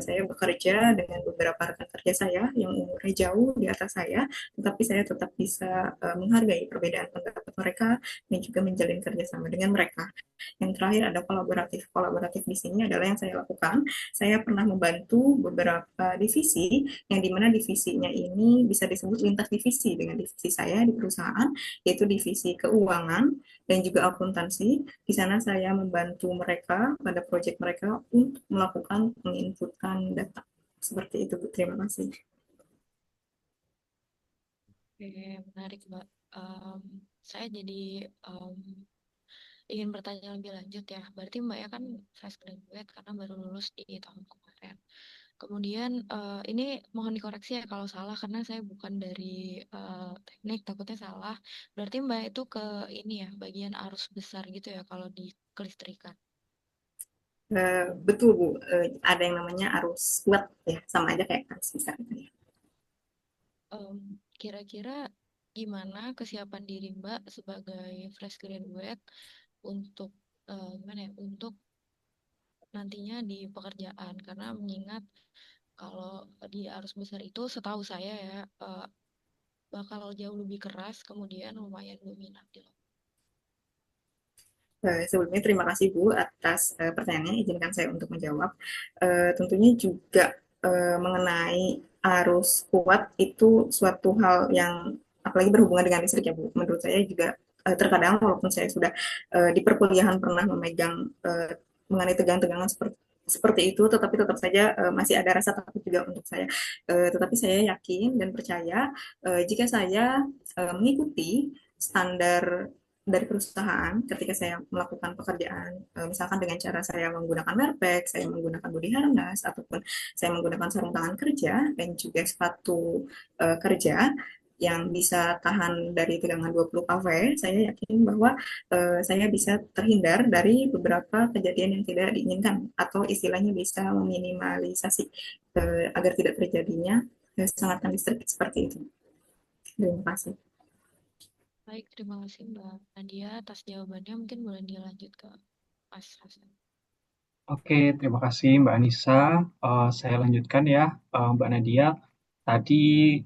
Speaker 5: Saya bekerja dengan beberapa rekan kerja saya yang umurnya jauh di atas saya, tetapi saya tetap bisa menghargai perbedaan pendapat mereka dan juga menjalin kerjasama dengan mereka. Yang terakhir ada kolaboratif. Kolaboratif di sini adalah yang saya lakukan. Saya pernah membantu beberapa divisi yang dimana divisinya ini bisa disebut lintas divisi dengan divisi saya di perusahaan, yaitu divisi keuangan dan juga akuntansi. Di sana saya membantu mereka pada proyek mereka untuk melakukan penginputan data. Seperti itu, Bu. Terima kasih.
Speaker 4: Oke, menarik, Mbak. Saya jadi ingin bertanya lebih lanjut ya. Berarti Mbak ya kan fresh graduate karena baru lulus di tahun kemarin. Kemudian ini mohon dikoreksi ya kalau salah karena saya bukan dari teknik, takutnya salah. Berarti Mbak itu ke ini ya, bagian arus besar gitu ya kalau di kelistrikan.
Speaker 5: Betul, Bu. Ada yang namanya arus kuat ya, sama aja kayak arus besar itu ya.
Speaker 4: Kira-kira gimana kesiapan diri Mbak sebagai fresh graduate untuk gimana ya, untuk nantinya di pekerjaan karena mengingat kalau di arus besar itu setahu saya ya bakal jauh lebih keras kemudian lumayan dominan di
Speaker 5: Sebelumnya terima kasih Bu atas pertanyaannya, izinkan saya untuk menjawab. Tentunya juga mengenai arus kuat itu suatu hal yang apalagi berhubungan dengan listrik ya Bu. Menurut saya juga terkadang walaupun saya sudah di perkuliahan pernah memegang mengenai tegangan-tegangan seperti itu, tetapi tetap saja masih ada rasa takut juga untuk saya. Tetapi saya yakin dan percaya jika saya mengikuti standar dari perusahaan ketika saya melakukan pekerjaan, misalkan dengan cara saya menggunakan wearpack, saya menggunakan body harness, ataupun saya menggunakan sarung tangan kerja dan juga sepatu kerja yang bisa tahan dari tegangan 20 kV, saya yakin bahwa saya bisa terhindar dari beberapa kejadian yang tidak diinginkan atau istilahnya bisa meminimalisasi agar tidak terjadinya sengatan listrik seperti itu. Terima kasih.
Speaker 4: Baik, terima kasih Mbak Nadia atas jawabannya. Mungkin boleh dilanjut ke Mas Hasan.
Speaker 2: Oke, terima kasih Mbak Anissa. Saya lanjutkan ya, Mbak Nadia. Tadi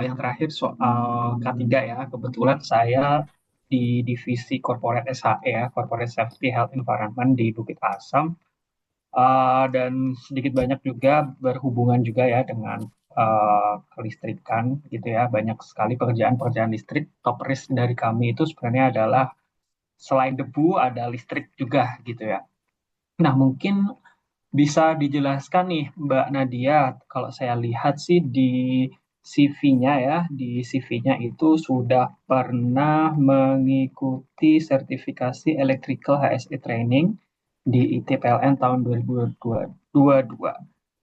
Speaker 2: yang terakhir soal K3 ya. Kebetulan saya di divisi Corporate SHE ya, Corporate Safety Health Environment di Bukit Asam. Dan sedikit banyak juga berhubungan juga ya dengan kelistrikan gitu ya. Banyak sekali pekerjaan-pekerjaan listrik. Top risk dari kami itu sebenarnya adalah selain debu ada listrik juga gitu ya. Nah, mungkin bisa dijelaskan nih Mbak Nadia, kalau saya lihat sih di CV-nya ya, di CV-nya itu sudah pernah mengikuti sertifikasi Electrical HSE Training di ITPLN tahun 2022.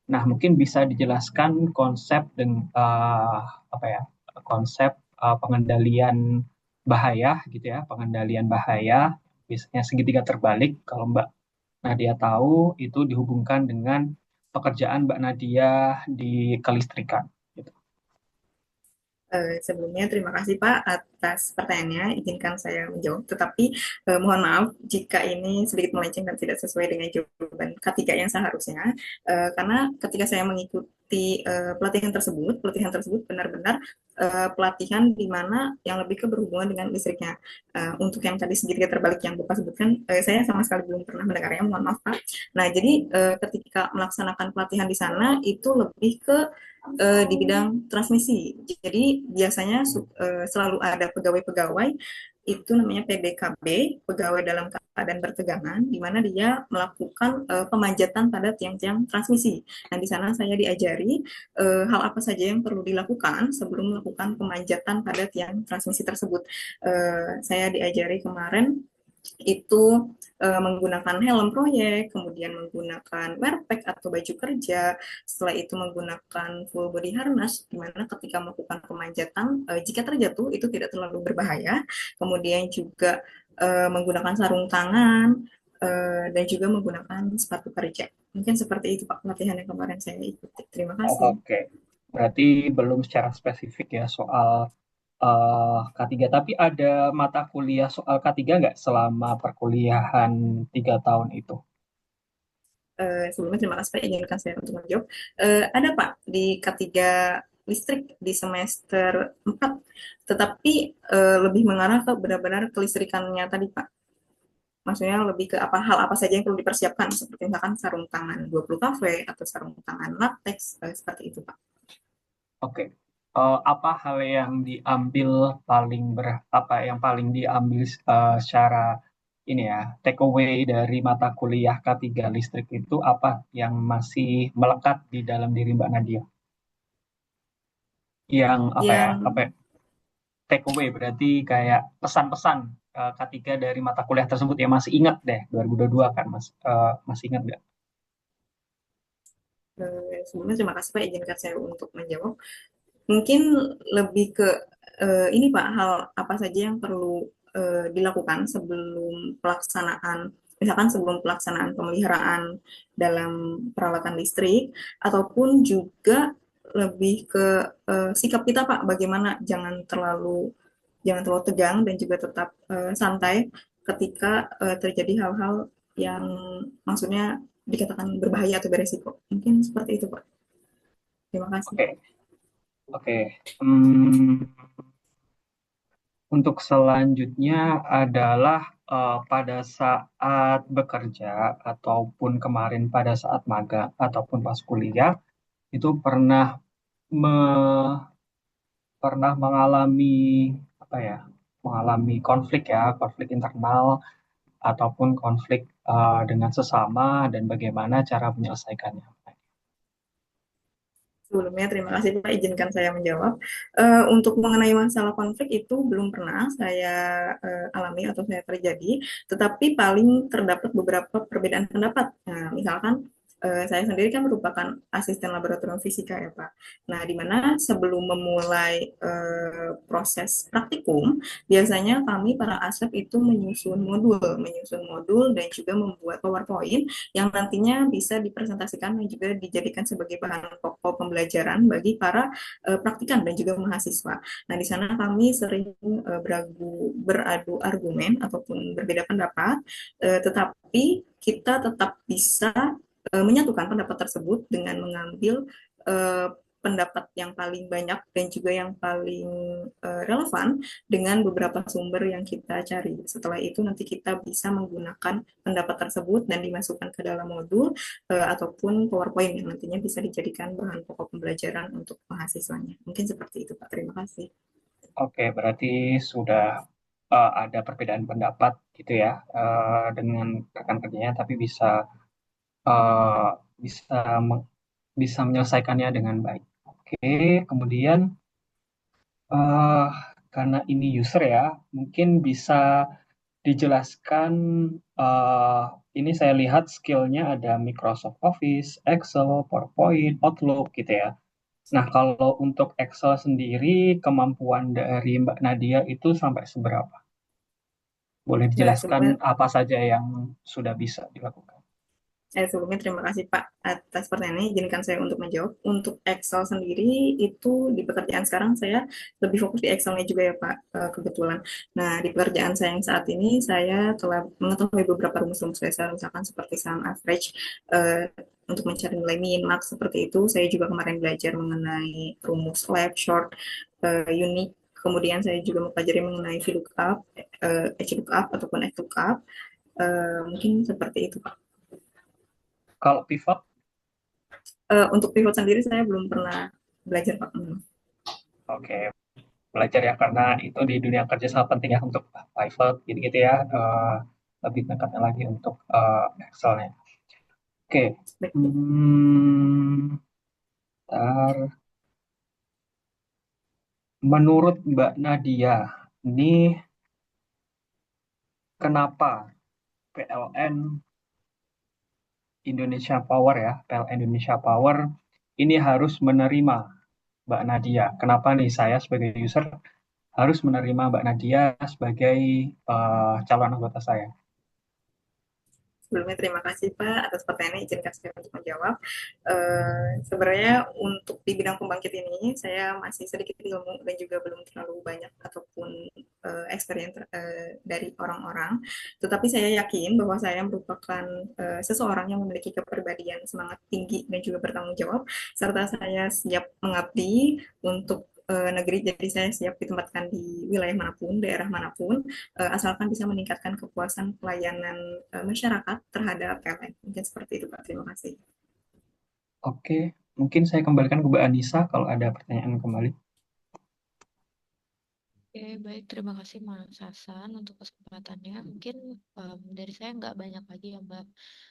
Speaker 2: Nah, mungkin bisa dijelaskan konsep dan apa ya, konsep pengendalian bahaya gitu ya, pengendalian bahaya biasanya segitiga terbalik kalau Mbak Nadia tahu itu dihubungkan dengan pekerjaan Mbak Nadia di kelistrikan. Gitu.
Speaker 5: Sebelumnya terima kasih Pak atas pertanyaannya, izinkan saya menjawab. Tetapi mohon maaf jika ini sedikit melenceng dan tidak sesuai dengan jawaban K3 yang seharusnya. Karena ketika saya mengikuti pelatihan tersebut benar-benar pelatihan di mana yang lebih ke berhubungan dengan listriknya. Untuk yang tadi segitiga terbalik yang Bapak sebutkan, saya sama sekali belum pernah mendengarnya, mohon maaf Pak. Nah, jadi ketika melaksanakan pelatihan di sana itu lebih ke di bidang transmisi. Jadi biasanya selalu ada pegawai-pegawai itu namanya PDKB, pegawai dalam keadaan bertegangan, di mana dia melakukan pemanjatan pada tiang-tiang transmisi. Nah, di sana saya diajari hal apa saja yang perlu dilakukan sebelum melakukan pemanjatan pada tiang transmisi tersebut. Saya diajari kemarin itu menggunakan helm proyek, kemudian menggunakan wearpack atau baju kerja, setelah itu menggunakan full body harness, di mana ketika melakukan pemanjatan, jika terjatuh itu tidak terlalu berbahaya, kemudian juga menggunakan sarung tangan, dan juga menggunakan sepatu kerja. Mungkin seperti itu Pak pelatihan yang kemarin saya ikuti. Terima kasih.
Speaker 2: Oke, berarti belum secara spesifik ya soal K3. Tapi ada mata kuliah soal K3 nggak selama perkuliahan 3 tahun itu?
Speaker 5: Sebelumnya terima kasih Pak, izinkan saya untuk menjawab. Ada Pak di K3 listrik di semester 4, tetapi lebih mengarah ke benar-benar kelistrikannya tadi Pak. Maksudnya lebih ke hal apa saja yang perlu dipersiapkan, seperti misalkan sarung tangan 20 kV atau sarung tangan latex, seperti itu Pak.
Speaker 2: Oke, apa hal yang diambil yang paling diambil secara ini ya, take away dari mata kuliah K3 listrik itu apa yang masih melekat di dalam diri Mbak Nadia? Yang apa
Speaker 5: Yang
Speaker 2: ya, take away berarti kayak pesan-pesan K3 dari mata kuliah tersebut yang masih ingat deh 2022 kan masih ingat nggak?
Speaker 5: sebelumnya terima kasih Pak izinkan saya untuk menjawab. Mungkin lebih ke ini Pak, hal apa saja yang perlu dilakukan sebelum pelaksanaan, misalkan sebelum pelaksanaan pemeliharaan dalam peralatan listrik, ataupun juga lebih ke sikap kita Pak, bagaimana jangan terlalu tegang dan juga tetap santai ketika terjadi hal-hal yang maksudnya dikatakan berbahaya atau beresiko. Mungkin seperti itu Pak. Terima kasih.
Speaker 2: Oke, oke. Hmm, untuk selanjutnya adalah pada saat bekerja ataupun kemarin pada saat magang ataupun pas kuliah itu me- pernah mengalami apa ya? Mengalami konflik ya, konflik internal ataupun konflik dengan sesama dan bagaimana cara menyelesaikannya.
Speaker 5: Sebelumnya terima kasih Pak izinkan saya menjawab. Untuk mengenai masalah konflik itu belum pernah saya alami atau saya terjadi, tetapi paling terdapat beberapa perbedaan pendapat. Nah, misalkan saya sendiri kan merupakan asisten laboratorium fisika ya Pak. Nah, di mana sebelum memulai proses praktikum, biasanya kami para asep itu menyusun modul dan juga membuat PowerPoint yang nantinya bisa dipresentasikan dan juga dijadikan sebagai bahan pokok pembelajaran bagi para praktikan dan juga mahasiswa. Nah, di sana kami sering beradu argumen ataupun berbeda pendapat, tetapi kita tetap bisa menyatukan pendapat tersebut dengan mengambil uh, pendapat yang paling banyak dan juga yang paling relevan dengan beberapa sumber yang kita cari. Setelah itu nanti kita bisa menggunakan pendapat tersebut dan dimasukkan ke dalam modul ataupun PowerPoint yang nantinya bisa dijadikan bahan pokok pembelajaran untuk mahasiswanya. Mungkin seperti itu, Pak. Terima kasih.
Speaker 2: Oke, berarti sudah ada perbedaan pendapat gitu ya dengan rekan kerjanya, tapi uh, bisa bisa menyelesaikannya dengan baik. Oke, kemudian uh, karena ini user ya, mungkin bisa dijelaskan. uh, ini saya lihat skillnya ada Microsoft Office, Excel, PowerPoint, Outlook gitu ya. Nah, kalau untuk Excel sendiri, kemampuan dari Mbak Nadia itu sampai seberapa? Boleh dijelaskan
Speaker 5: Sebelumnya
Speaker 2: apa saja yang sudah bisa dilakukan?
Speaker 5: Sebelumnya terima kasih Pak atas pertanyaannya. Izinkan saya untuk menjawab. Untuk Excel sendiri itu di pekerjaan sekarang saya lebih fokus di Excelnya juga ya Pak, kebetulan. Nah, di pekerjaan saya yang saat ini saya telah mengetahui beberapa rumus-rumus dasar misalkan seperti sum average untuk mencari nilai min, max seperti itu. Saya juga kemarin belajar mengenai rumus left, short, unique. Kemudian saya juga mempelajari mengenai VLOOKUP, HLOOKUP ataupun XLOOKUP. Mungkin seperti itu Pak.
Speaker 2: Kalau pivot,
Speaker 5: Untuk pivot sendiri saya belum pernah belajar Pak.
Speaker 2: oke, belajar ya karena itu di dunia kerja sangat penting ya untuk pivot gitu-gitu ya. Lebih dekatnya lagi untuk Excel-nya. Oke,
Speaker 5: Baik.
Speaker 2: ntar. Menurut Mbak Nadia, ini kenapa PLN Indonesia Power ya, PLN Indonesia Power ini harus menerima Mbak Nadia? Kenapa nih saya sebagai user harus menerima Mbak Nadia sebagai calon anggota saya?
Speaker 5: Sebelumnya terima kasih Pak atas pertanyaannya, izinkan saya untuk menjawab. Sebenarnya untuk di bidang pembangkit ini saya masih sedikit ilmu dan juga belum terlalu banyak ataupun experience dari orang-orang. Tetapi saya yakin bahwa saya merupakan seseorang yang memiliki kepribadian semangat tinggi dan juga bertanggung jawab, serta saya siap mengabdi untuk negeri. Jadi saya siap ditempatkan di wilayah manapun, daerah manapun, asalkan bisa meningkatkan kepuasan pelayanan masyarakat terhadap PLN. Mungkin seperti itu Pak. Terima kasih.
Speaker 2: Oke, mungkin saya kembalikan ke Mbak Anissa kalau ada pertanyaan kembali.
Speaker 4: Oke, baik. Terima kasih Mas Hasan untuk kesempatannya. Mungkin dari saya nggak banyak lagi ya Mbak.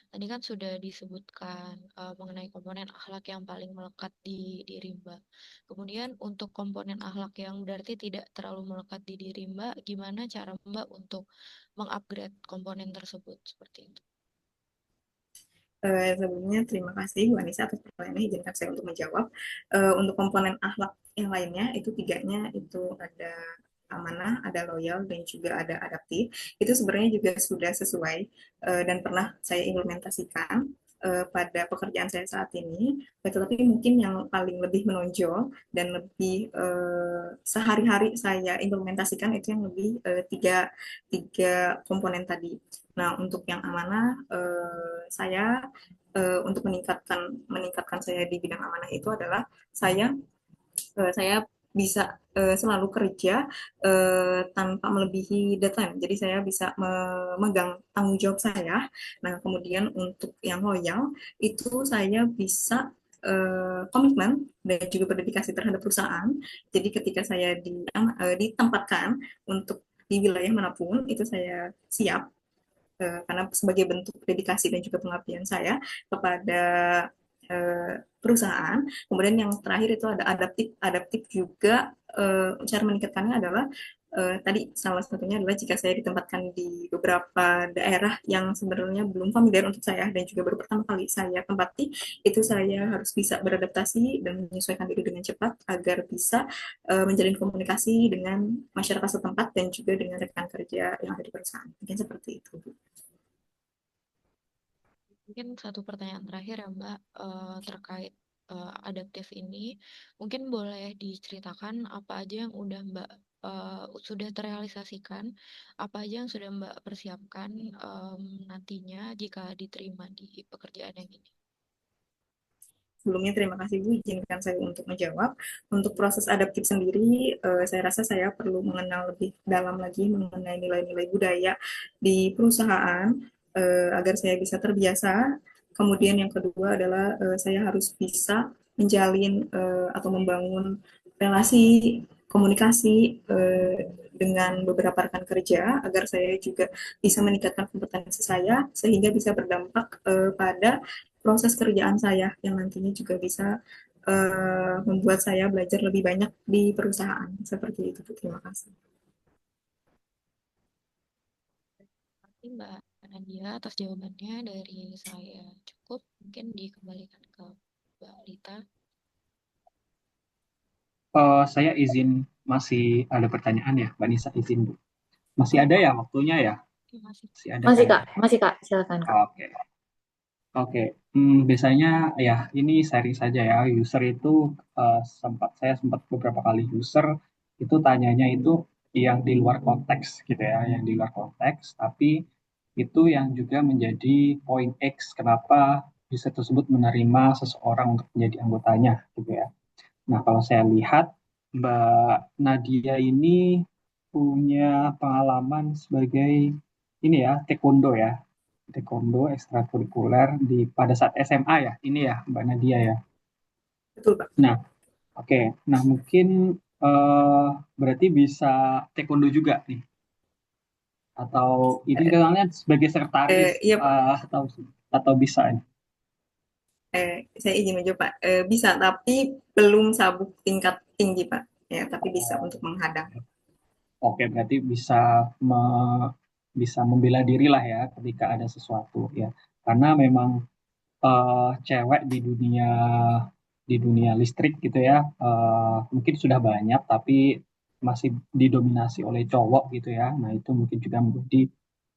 Speaker 4: Tadi kan sudah disebutkan mengenai komponen akhlak yang paling melekat di diri Mbak. Kemudian untuk komponen akhlak yang berarti tidak terlalu melekat di diri Mbak, gimana cara Mbak untuk mengupgrade komponen tersebut seperti itu?
Speaker 5: Sebelumnya terima kasih Bu Anissa atas pertanyaannya. Izinkan saya untuk menjawab. Untuk komponen akhlak yang lainnya itu tiganya itu ada amanah, ada loyal, dan juga ada adaptif. Itu sebenarnya juga sudah sesuai dan pernah saya implementasikan pada pekerjaan saya saat ini. Tetapi mungkin yang paling lebih menonjol dan lebih sehari-hari saya implementasikan itu yang lebih tiga komponen tadi. Nah, untuk yang amanah, saya untuk meningkatkan saya di bidang amanah itu adalah saya bisa selalu kerja tanpa melebihi deadline. Jadi saya bisa memegang tanggung jawab saya. Nah, kemudian untuk yang loyal itu saya bisa komitmen dan juga berdedikasi terhadap perusahaan. Jadi ketika saya ditempatkan untuk di wilayah manapun itu saya siap karena sebagai bentuk dedikasi dan juga pengabdian saya kepada perusahaan. Kemudian yang terakhir itu ada adaptif. Adaptif juga cara meningkatkannya adalah tadi salah satunya adalah jika saya ditempatkan di beberapa daerah yang sebenarnya belum familiar untuk saya dan juga baru pertama kali saya tempati, itu saya harus bisa beradaptasi dan menyesuaikan diri dengan cepat agar bisa menjalin komunikasi dengan masyarakat setempat dan juga dengan rekan kerja yang ada di perusahaan. Mungkin seperti itu.
Speaker 4: Mungkin satu pertanyaan terakhir ya Mbak terkait adaptif ini. Mungkin boleh diceritakan apa aja yang udah Mbak sudah terrealisasikan, apa aja yang sudah Mbak persiapkan nantinya jika diterima di pekerjaan yang ini.
Speaker 5: Sebelumnya terima kasih Bu, izinkan saya untuk menjawab. Untuk proses adaptif sendiri, saya rasa saya perlu mengenal lebih dalam lagi mengenai nilai-nilai budaya di perusahaan agar saya bisa terbiasa. Kemudian yang kedua adalah saya harus bisa menjalin atau membangun relasi komunikasi dengan beberapa rekan kerja agar saya juga bisa meningkatkan kompetensi saya sehingga bisa berdampak pada proses kerjaan saya yang nantinya juga bisa membuat saya belajar lebih banyak di perusahaan. Seperti itu. Terima kasih.
Speaker 4: Terima kasih Mbak Nadia atas jawabannya dari saya cukup. Mungkin dikembalikan ke Mbak Lita.
Speaker 2: Saya izin masih ada pertanyaan ya, Mbak Nisa izin Bu. Masih ada ya waktunya ya?
Speaker 4: Terima kasih.
Speaker 2: Masih ada
Speaker 1: Masih
Speaker 2: kan?
Speaker 1: Kak, masih Kak, silakan Kak.
Speaker 2: Oke. Oke, biasanya ya ini sharing saja ya. User itu saya sempat beberapa kali user itu tanyanya itu yang di luar konteks gitu ya, yang di luar konteks. Tapi itu yang juga menjadi poin X kenapa user tersebut menerima seseorang untuk menjadi anggotanya gitu ya. Nah, kalau saya lihat Mbak Nadia ini punya pengalaman sebagai ini ya, taekwondo ya. Taekwondo ekstrakurikuler di pada saat SMA ya. Ini ya, Mbak Nadia ya.
Speaker 5: Betul, Pak.
Speaker 2: Nah, oke. Nah, mungkin eh, berarti bisa taekwondo juga nih. Atau ini misalnya sebagai sekretaris
Speaker 5: Iya, Pak.
Speaker 2: atau bisa nih.
Speaker 5: Saya izin menjawab, Pak. Bisa, tapi belum sabuk tingkat tinggi, Pak. Ya, tapi bisa untuk menghadang.
Speaker 2: Oke, berarti bisa membela diri lah ya ketika ada sesuatu ya. Karena memang cewek di dunia listrik gitu ya, mungkin sudah banyak tapi masih didominasi oleh cowok gitu ya. Nah, itu mungkin juga menjadi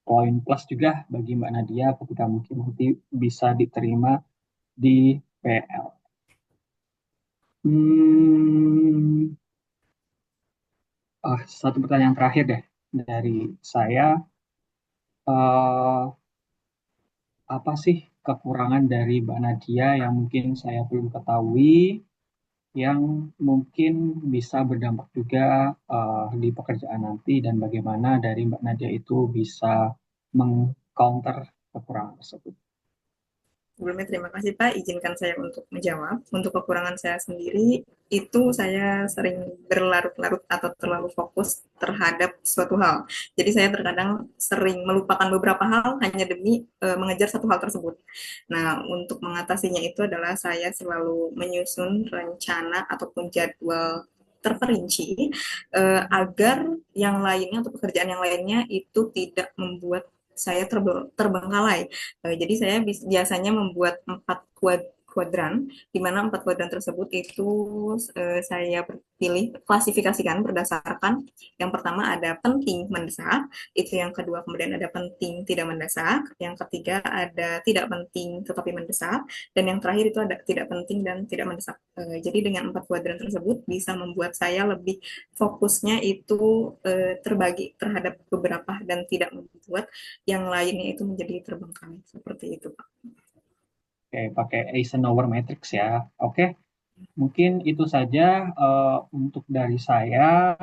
Speaker 2: poin plus juga bagi Mbak Nadia ketika mungkin nanti bisa diterima di PL. Hmm, satu pertanyaan terakhir deh dari saya. eh, apa sih kekurangan dari Mbak Nadia yang mungkin saya belum ketahui, yang mungkin bisa berdampak juga di pekerjaan nanti, dan bagaimana dari Mbak Nadia itu bisa mengcounter kekurangan tersebut.
Speaker 5: Sebelumnya terima kasih Pak, izinkan saya untuk menjawab. Untuk kekurangan saya sendiri, itu saya sering berlarut-larut atau terlalu fokus terhadap suatu hal. Jadi saya terkadang sering melupakan beberapa hal hanya demi mengejar satu hal tersebut. Nah, untuk mengatasinya itu adalah saya selalu menyusun rencana ataupun jadwal terperinci agar yang lainnya atau pekerjaan yang lainnya itu tidak membuat saya terbengkalai. Jadi saya biasanya membuat 4 kuadran, di mana 4 kuadran tersebut itu saya pilih klasifikasikan berdasarkan yang pertama ada penting mendesak, itu yang kedua kemudian ada penting tidak mendesak, yang ketiga ada tidak penting tetapi mendesak, dan yang terakhir itu ada tidak penting dan tidak mendesak. Jadi dengan 4 kuadran tersebut bisa membuat saya lebih fokusnya itu terbagi terhadap beberapa dan tidak membuat yang lainnya itu menjadi terbengkalai seperti itu Pak.
Speaker 2: Oke, pakai Eisenhower Matrix ya. Oke, mungkin itu saja untuk dari saya.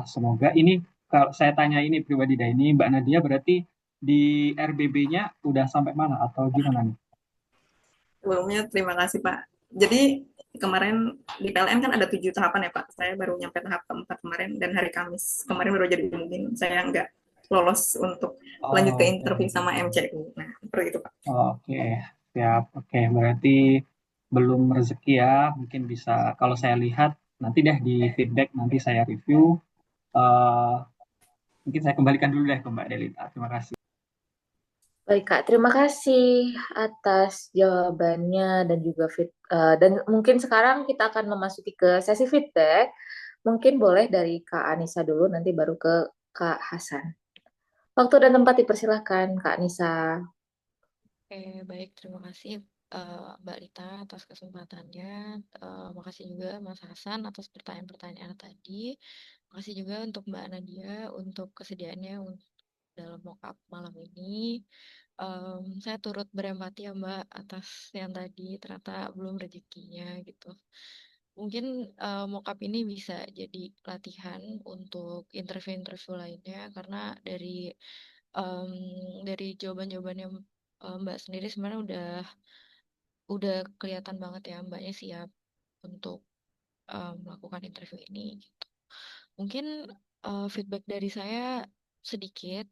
Speaker 2: Semoga ini, kalau saya tanya ini pribadi deh, ini Mbak Nadia berarti di RBB-nya udah sampai mana atau gimana nih?
Speaker 5: Sebelumnya terima kasih Pak. Jadi kemarin di PLN kan ada 7 tahapan ya Pak. Saya baru nyampe tahap keempat kemarin dan hari Kamis kemarin baru jadi mungkin saya nggak lolos untuk lanjut ke
Speaker 2: Oh,
Speaker 5: interview
Speaker 2: oke.
Speaker 5: sama MCU. Nah, seperti itu Pak.
Speaker 2: Oke, siap. Oke, berarti belum rezeki ya. Mungkin bisa, kalau saya lihat nanti deh di feedback, nanti saya review. Eh, Mungkin saya kembalikan dulu deh ke Mbak Delita. Terima kasih.
Speaker 1: Baik Kak, terima kasih atas jawabannya dan juga dan mungkin sekarang kita akan memasuki ke sesi feedback. Mungkin boleh dari Kak Anissa dulu, nanti baru ke Kak Hasan. Waktu dan tempat dipersilahkan Kak Anissa.
Speaker 4: Oke, baik. Terima kasih Mbak Rita atas kesempatannya. Makasih juga Mas Hasan atas pertanyaan-pertanyaan tadi. Makasih juga untuk Mbak Nadia untuk kesediaannya dalam mock-up malam ini. Saya turut berempati ya Mbak atas yang tadi ternyata belum rezekinya gitu. Mungkin mock-up ini bisa jadi latihan untuk interview-interview lainnya karena em, dari jawaban-jawabannya Mbak sendiri sebenarnya udah kelihatan banget ya Mbaknya siap untuk melakukan interview ini gitu. Mungkin feedback dari saya sedikit.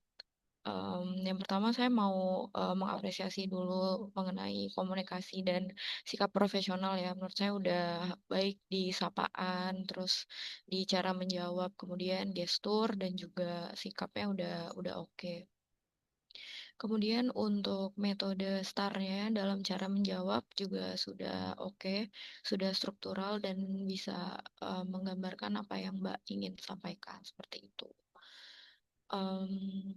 Speaker 4: Yang pertama saya mau mengapresiasi dulu mengenai komunikasi dan sikap profesional ya. Menurut saya udah baik di sapaan, terus di cara menjawab, kemudian gestur dan juga sikapnya udah oke. Kemudian untuk metode STAR-nya dalam cara menjawab juga sudah oke, sudah struktural dan bisa menggambarkan apa yang Mbak ingin sampaikan seperti itu. Em,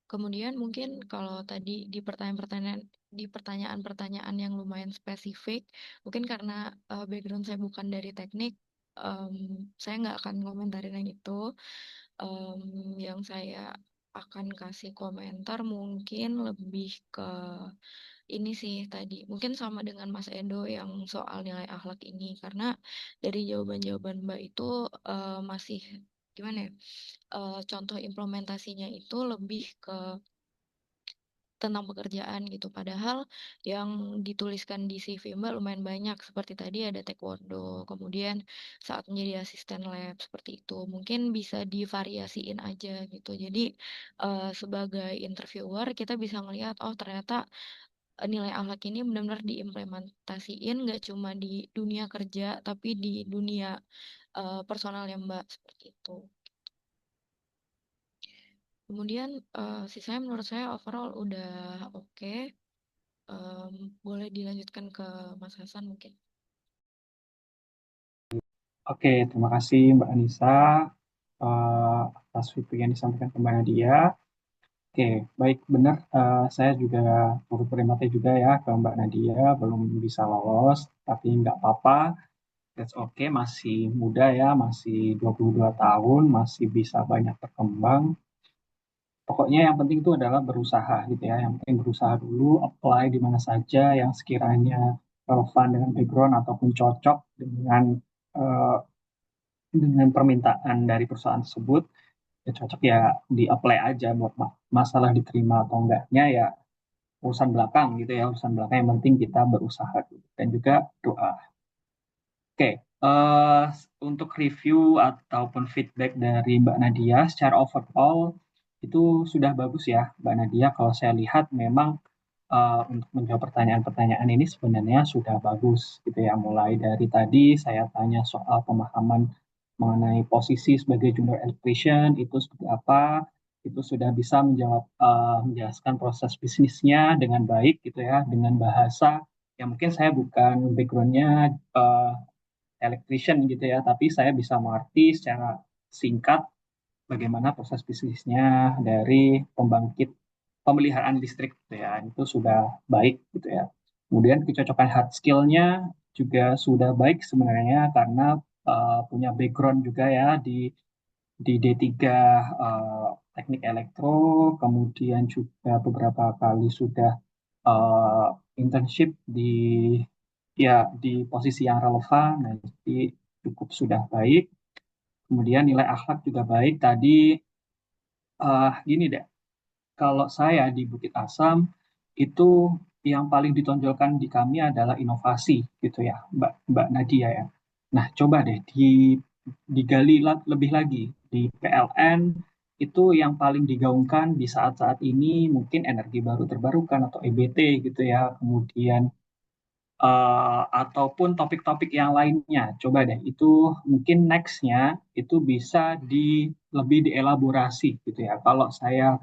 Speaker 4: Kemudian mungkin kalau tadi di pertanyaan-pertanyaan yang lumayan spesifik, mungkin karena background saya bukan dari teknik, saya nggak akan ngomentarin yang itu. Yang saya akan kasih komentar mungkin lebih ke ini sih tadi, mungkin sama dengan Mas Edo yang soal nilai akhlak ini, karena dari jawaban-jawaban Mbak itu masih gimana ya? Contoh implementasinya itu lebih ke tentang pekerjaan gitu. Padahal yang dituliskan di CV Mbak lumayan banyak. Seperti tadi ada taekwondo, kemudian saat menjadi asisten lab seperti itu. Mungkin bisa divariasiin aja gitu. Jadi sebagai interviewer kita bisa ngelihat oh ternyata nilai akhlak ini benar-benar diimplementasiin nggak cuma di dunia kerja tapi di dunia personalnya Mbak seperti itu. Kemudian sisanya menurut saya overall udah oke. Boleh dilanjutkan ke Mas Hasan mungkin.
Speaker 2: Oke, terima kasih Mbak Anissa atas feedback yang disampaikan ke Mbak Nadia. Oke, baik benar. Saya juga turut berterima kasih juga ya ke Mbak Nadia belum bisa lolos, tapi nggak apa-apa. That's okay, masih muda ya, masih 22 tahun, masih bisa banyak berkembang. Pokoknya yang penting itu adalah berusaha gitu ya. Yang penting berusaha dulu, apply di mana saja yang sekiranya relevan dengan background ataupun cocok eh, dengan permintaan dari perusahaan tersebut. Ya cocok ya di apply aja buat masalah diterima atau enggaknya ya urusan belakang gitu ya, urusan belakang yang penting kita berusaha dulu. Dan juga doa. Oke, untuk review ataupun feedback dari Mbak Nadia secara overall itu sudah bagus ya, Mbak Nadia. Kalau saya lihat memang untuk menjawab pertanyaan-pertanyaan ini sebenarnya sudah bagus gitu ya. Mulai dari tadi saya tanya soal pemahaman mengenai posisi sebagai junior electrician itu seperti apa, itu sudah bisa menjelaskan proses bisnisnya dengan baik gitu ya, dengan bahasa yang mungkin saya bukan backgroundnya uh, electrician gitu ya, tapi saya bisa mengerti secara singkat bagaimana proses bisnisnya dari pembangkit pemeliharaan listrik gitu ya, itu sudah baik gitu ya. Kemudian kecocokan hard skill-nya juga sudah baik sebenarnya karena punya background juga ya di D3 teknik elektro, kemudian juga beberapa kali sudah internship di posisi yang relevan, nah, jadi cukup sudah baik. Kemudian nilai akhlak juga baik. Tadi gini deh, kalau saya di Bukit Asam itu yang paling ditonjolkan di kami adalah inovasi gitu ya, Mbak Nadia ya. Nah, coba deh digali lebih lagi di PLN itu yang paling digaungkan di saat-saat ini mungkin energi baru terbarukan atau EBT gitu ya. Kemudian ataupun topik-topik yang lainnya. Coba deh, itu mungkin next-nya itu bisa lebih dielaborasi gitu ya. Kalau saya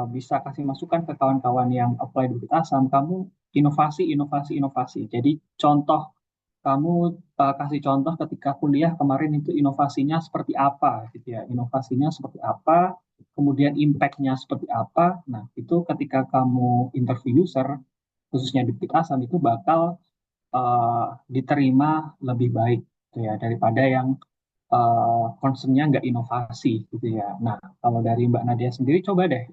Speaker 2: bisa kasih masukan ke kawan-kawan yang apply di Bukit Asam, kamu inovasi, inovasi, inovasi. Jadi contoh, kamu kasih contoh ketika kuliah kemarin itu inovasinya seperti apa gitu ya. Inovasinya seperti apa, kemudian impact-nya seperti apa. Nah, itu ketika kamu interview user, khususnya di Bukit Asam itu bakal diterima lebih baik gitu ya daripada yang concernnya nggak inovasi gitu ya. Nah, kalau dari Mbak Nadia sendiri coba deh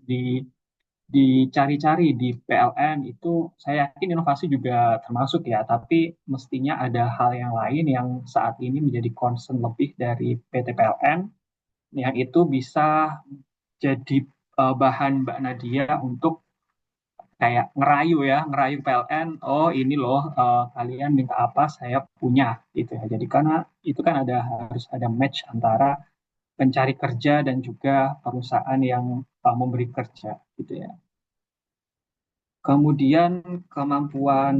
Speaker 2: dicari-cari di PLN itu saya yakin inovasi juga termasuk ya, tapi mestinya ada hal yang lain yang saat ini menjadi concern lebih dari PT PLN yang itu bisa jadi bahan Mbak Nadia untuk kayak ngerayu ya, ngerayu PLN, oh ini loh kalian minta apa saya punya gitu ya. Jadi karena itu kan harus ada match antara pencari kerja dan juga perusahaan yang memberi kerja gitu ya. Kemudian kemampuan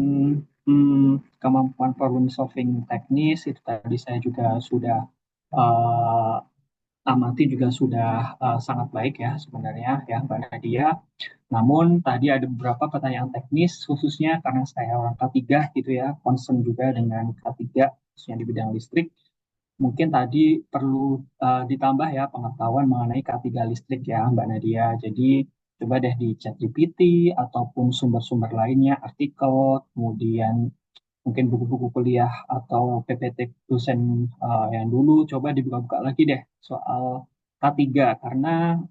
Speaker 2: kemampuan problem solving teknis itu tadi saya juga sudah uh, amati juga sudah sangat baik ya sebenarnya ya Mbak Nadia. Namun tadi ada beberapa pertanyaan teknis khususnya karena saya orang K3 gitu ya, concern juga dengan K3 khususnya di bidang listrik. Mungkin tadi perlu ditambah ya pengetahuan mengenai K3 listrik ya Mbak Nadia. Jadi coba deh di ChatGPT ataupun sumber-sumber lainnya, artikel, kemudian mungkin buku-buku kuliah atau PPT dosen yang dulu coba dibuka-buka lagi deh soal K3 karena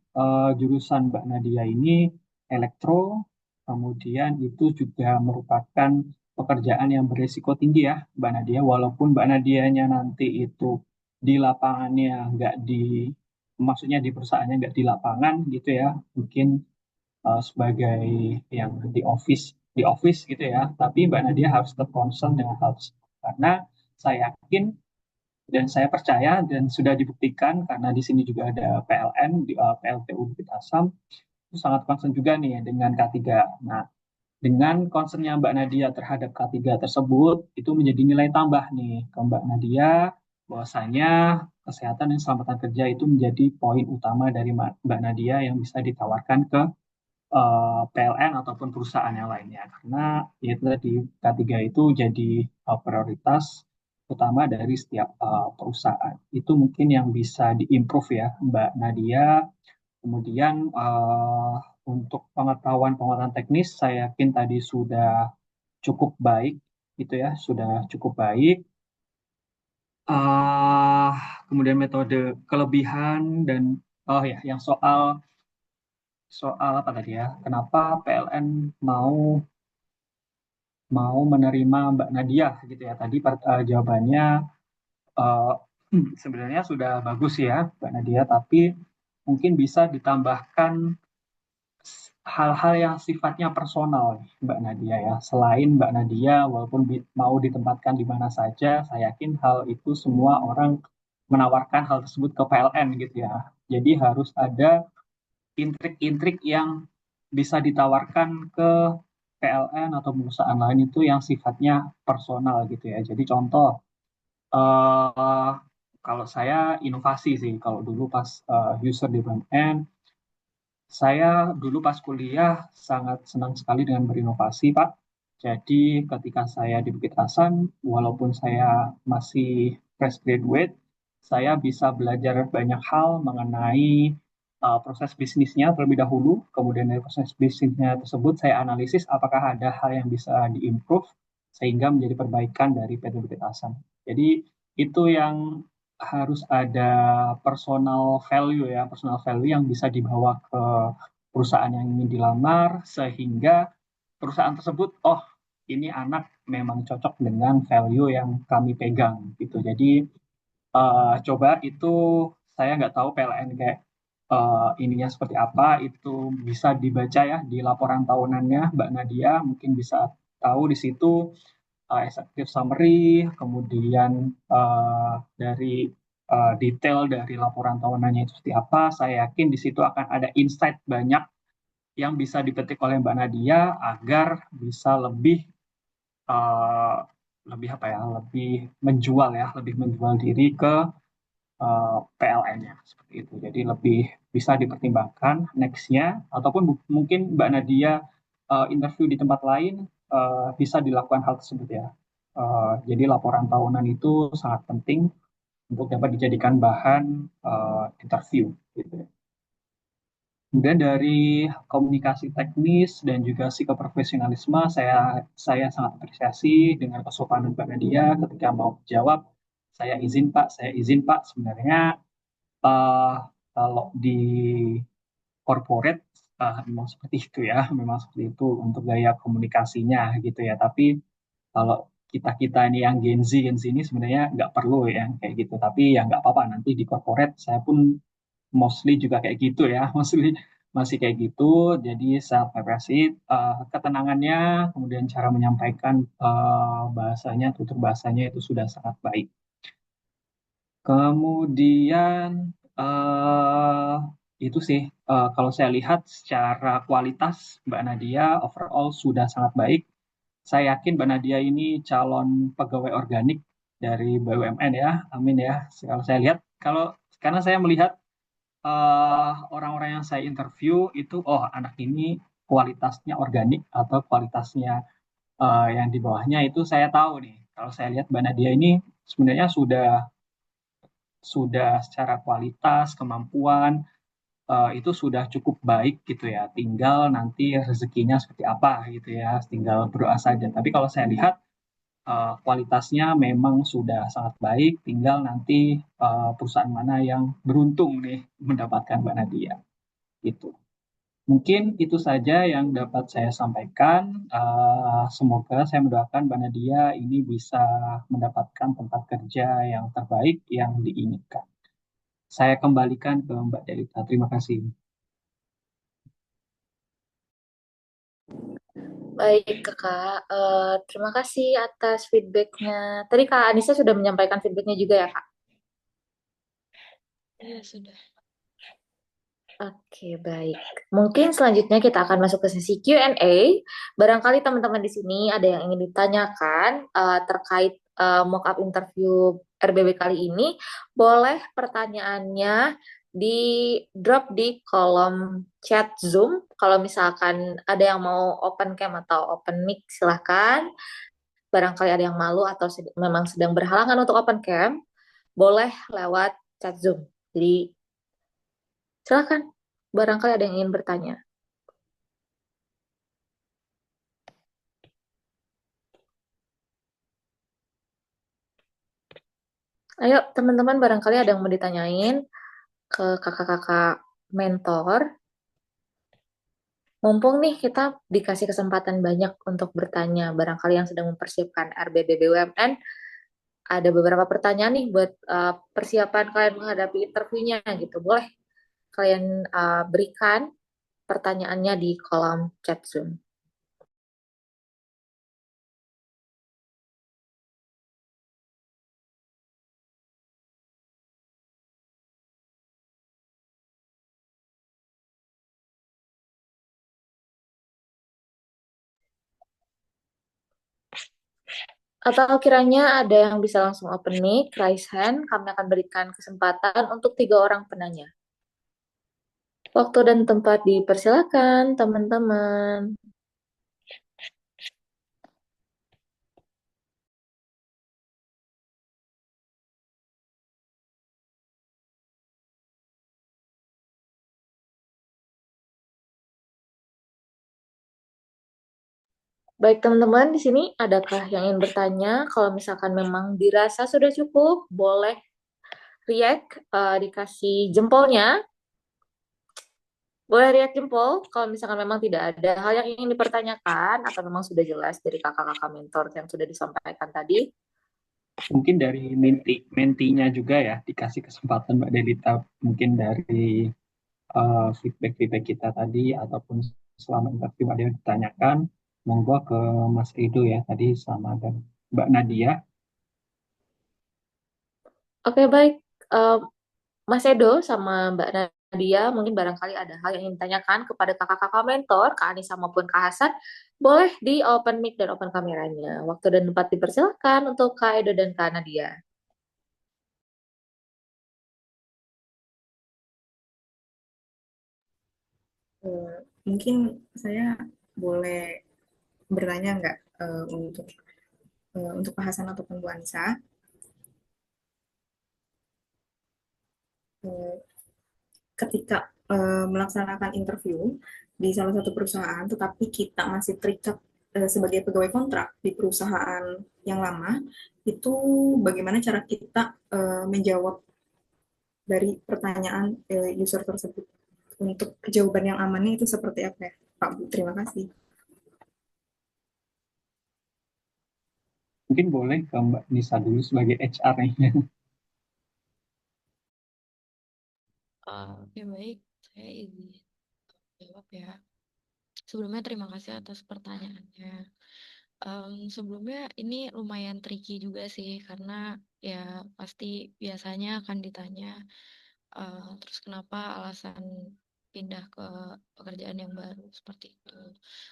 Speaker 2: jurusan Mbak Nadia ini elektro, kemudian itu juga merupakan pekerjaan yang berisiko tinggi ya Mbak Nadia, walaupun Mbak Nadianya nanti itu di lapangannya nggak maksudnya di perusahaannya nggak di lapangan gitu ya, mungkin sebagai yang di office gitu ya. Tapi Mbak Nadia harus tetap concern dengan hal tersebut karena saya yakin dan saya percaya dan sudah dibuktikan karena di sini juga ada PLN di PLTU Bukit Asam itu sangat concern juga nih dengan K3. Nah, dengan concernnya Mbak Nadia terhadap K3 tersebut itu menjadi nilai tambah nih ke Mbak Nadia bahwasanya kesehatan dan keselamatan kerja itu menjadi poin utama dari Mbak Nadia yang bisa ditawarkan ke PLN ataupun perusahaan yang lainnya karena itu tadi K3 itu jadi prioritas utama dari setiap perusahaan. Itu mungkin yang bisa diimprove ya Mbak Nadia. Kemudian untuk pengetahuan teknis saya yakin tadi sudah cukup baik gitu ya, sudah cukup baik. Uh, Kemudian metode kelebihan dan oh ya yang soal soal apa tadi ya? Kenapa PLN mau mau menerima Mbak Nadia gitu ya? Tadi jawabannya uh, sebenarnya sudah bagus ya Mbak Nadia, tapi mungkin bisa ditambahkan hal-hal yang sifatnya personal, Mbak Nadia ya. Selain Mbak Nadia, walaupun mau ditempatkan di mana saja, saya yakin hal itu semua orang menawarkan hal tersebut ke PLN gitu ya. Jadi harus ada intrik-intrik yang bisa ditawarkan ke PLN atau perusahaan lain itu yang sifatnya personal gitu ya. Jadi contoh, eh kalau saya inovasi sih, kalau dulu pas user di BUMN, saya dulu pas kuliah sangat senang sekali dengan berinovasi, Pak. Jadi ketika saya di Bukit Hasan, walaupun saya masih fresh graduate, saya bisa belajar banyak hal mengenai proses bisnisnya terlebih dahulu. Kemudian dari proses bisnisnya tersebut, saya analisis apakah ada hal yang bisa diimprove sehingga menjadi perbaikan dari PT Bukit Hasan. Jadi itu yang harus ada personal value yang bisa dibawa ke perusahaan yang ingin dilamar sehingga perusahaan tersebut, oh ini anak memang cocok dengan value yang kami pegang gitu. Jadi coba itu saya nggak tahu PLN kayak ininya seperti apa, itu bisa dibaca ya di laporan tahunannya Mbak Nadia, mungkin bisa tahu di situ executive summary, kemudian dari detail dari laporan tahunannya itu seperti apa. Saya yakin di situ akan ada insight banyak yang bisa dipetik oleh Mbak Nadia agar bisa uh, lebih apa ya, lebih menjual diri ke PLN-nya seperti itu. Jadi lebih bisa dipertimbangkan next-nya ataupun mungkin Mbak Nadia interview di tempat lain bisa dilakukan hal tersebut ya. Jadi laporan tahunan itu sangat penting untuk dapat dijadikan bahan interview gitu ya. Kemudian dari komunikasi teknis dan juga psikoprofesionalisme, saya sangat apresiasi dengan kesopanan Mbak Nadia ketika mau jawab. Saya izin Pak. Sebenarnya uh, kalau di corporate memang seperti itu ya, memang seperti itu untuk gaya komunikasinya gitu ya. Tapi kalau kita ini yang Gen Z ini sebenarnya nggak perlu ya kayak gitu. Tapi ya nggak apa-apa, nanti di corporate saya pun mostly juga kayak gitu ya, mostly masih kayak gitu. Jadi saya apresiasi ketenangannya, kemudian cara menyampaikan bahasanya, tutur bahasanya itu sudah sangat baik. Kemudian eh itu sih kalau saya lihat secara kualitas Mbak Nadia overall sudah sangat baik. Saya yakin Mbak Nadia ini calon pegawai organik dari BUMN ya. Amin ya. Kalau saya lihat, karena saya melihat orang-orang yang saya interview itu, oh anak ini kualitasnya organik atau kualitasnya yang di bawahnya itu saya tahu nih. Kalau saya lihat Mbak Nadia ini sebenarnya sudah secara kualitas, kemampuan itu sudah cukup baik gitu ya. Tinggal nanti rezekinya seperti apa gitu ya. Tinggal berdoa saja. Tapi kalau saya lihat kualitasnya memang sudah sangat baik. Tinggal nanti perusahaan mana yang beruntung nih mendapatkan Mbak Nadia gitu. Mungkin itu saja yang dapat saya sampaikan. Semoga saya mendoakan Mbak Nadia ini bisa mendapatkan tempat kerja yang terbaik yang diinginkan. Saya kembalikan ke Mbak Delita. Terima kasih.
Speaker 1: Baik, Kakak. Terima kasih atas feedbacknya. Tadi Kak Anissa sudah menyampaikan feedbacknya juga ya, Kak?
Speaker 4: Iya, sudah.
Speaker 1: Oke, baik. Mungkin selanjutnya kita akan masuk ke sesi Q&A. Barangkali teman-teman di sini ada yang ingin ditanyakan terkait mock-up interview RBB kali ini. Boleh pertanyaannya di drop di kolom chat Zoom. Kalau misalkan ada yang mau open cam atau open mic, silahkan. Barangkali ada yang malu atau memang sedang berhalangan untuk open cam, boleh lewat chat Zoom. Jadi silakan, barangkali ada yang ingin bertanya. Ayo teman-teman, barangkali ada yang mau ditanyain ke kakak-kakak mentor. Mumpung nih kita dikasih kesempatan banyak untuk bertanya, barangkali yang sedang mempersiapkan RBB BUMN, ada beberapa pertanyaan nih buat persiapan kalian menghadapi interviewnya gitu. Boleh kalian berikan pertanyaannya di kolom chat Zoom. Atau kiranya ada yang bisa langsung open mic, raise hand, kami akan berikan kesempatan untuk 3 orang penanya. Waktu dan tempat dipersilakan, teman-teman. Baik teman-teman, di sini adakah yang ingin bertanya? Kalau misalkan memang dirasa sudah cukup, boleh react, dikasih jempolnya. Boleh react jempol kalau misalkan memang tidak ada hal yang ingin dipertanyakan atau memang sudah jelas dari kakak-kakak mentor yang sudah disampaikan tadi.
Speaker 2: Mungkin dari mentinya juga ya dikasih kesempatan Mbak Delita, mungkin dari feedback-feedback kita tadi ataupun selama interview ada yang ditanyakan, monggo ke Mas Edo ya tadi sama dan Mbak Nadia.
Speaker 1: Oke, baik. Mas Edo sama Mbak Nadia, mungkin barangkali ada hal yang ingin ditanyakan kepada kakak-kakak mentor, Kak Anissa maupun Kak Hasan, boleh di open mic dan open kameranya. Waktu dan tempat dipersilakan untuk Kak Edo dan Kak Nadia.
Speaker 5: Mungkin saya boleh bertanya nggak untuk Pak Hasan ataupun Bu Anissa, eh, ketika melaksanakan interview di salah satu perusahaan, tetapi kita masih terikat sebagai pegawai kontrak di perusahaan yang lama, itu bagaimana cara kita menjawab dari pertanyaan user tersebut? Untuk jawaban yang amannya itu seperti apa ya, Pak Bu? Terima kasih.
Speaker 2: Mungkin boleh ke Mbak Nisa dulu sebagai HR-nya.
Speaker 4: Oke, baik. Saya izin jawab ya. Sebelumnya terima kasih atas pertanyaannya. Sebelumnya ini lumayan tricky juga sih karena ya pasti biasanya akan ditanya terus kenapa alasan pindah ke pekerjaan yang baru seperti itu.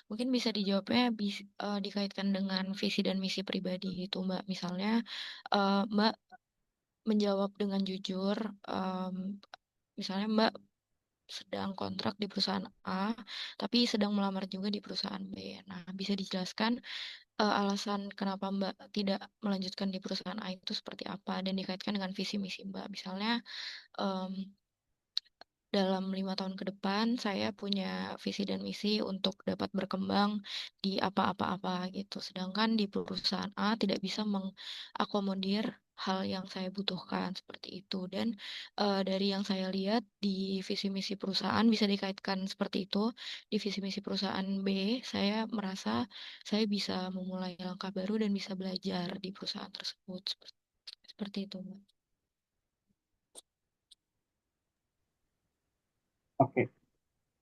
Speaker 4: Mungkin bisa dijawabnya dikaitkan dengan visi dan misi pribadi gitu Mbak. Misalnya Mbak menjawab dengan jujur, misalnya Mbak sedang kontrak di perusahaan A, tapi sedang melamar juga di perusahaan B. Nah, bisa dijelaskan alasan kenapa Mbak tidak melanjutkan di perusahaan A itu seperti apa dan dikaitkan dengan visi misi Mbak. Misalnya em, dalam 5 tahun ke depan saya punya visi dan misi untuk dapat berkembang di apa-apa-apa gitu. Sedangkan di perusahaan A tidak bisa mengakomodir hal yang saya butuhkan seperti itu. Dan dari yang saya lihat di visi misi perusahaan bisa dikaitkan seperti itu. Di visi misi perusahaan B, saya merasa saya bisa memulai langkah baru dan bisa belajar di perusahaan tersebut. Seperti itu, Mbak.
Speaker 2: Oke,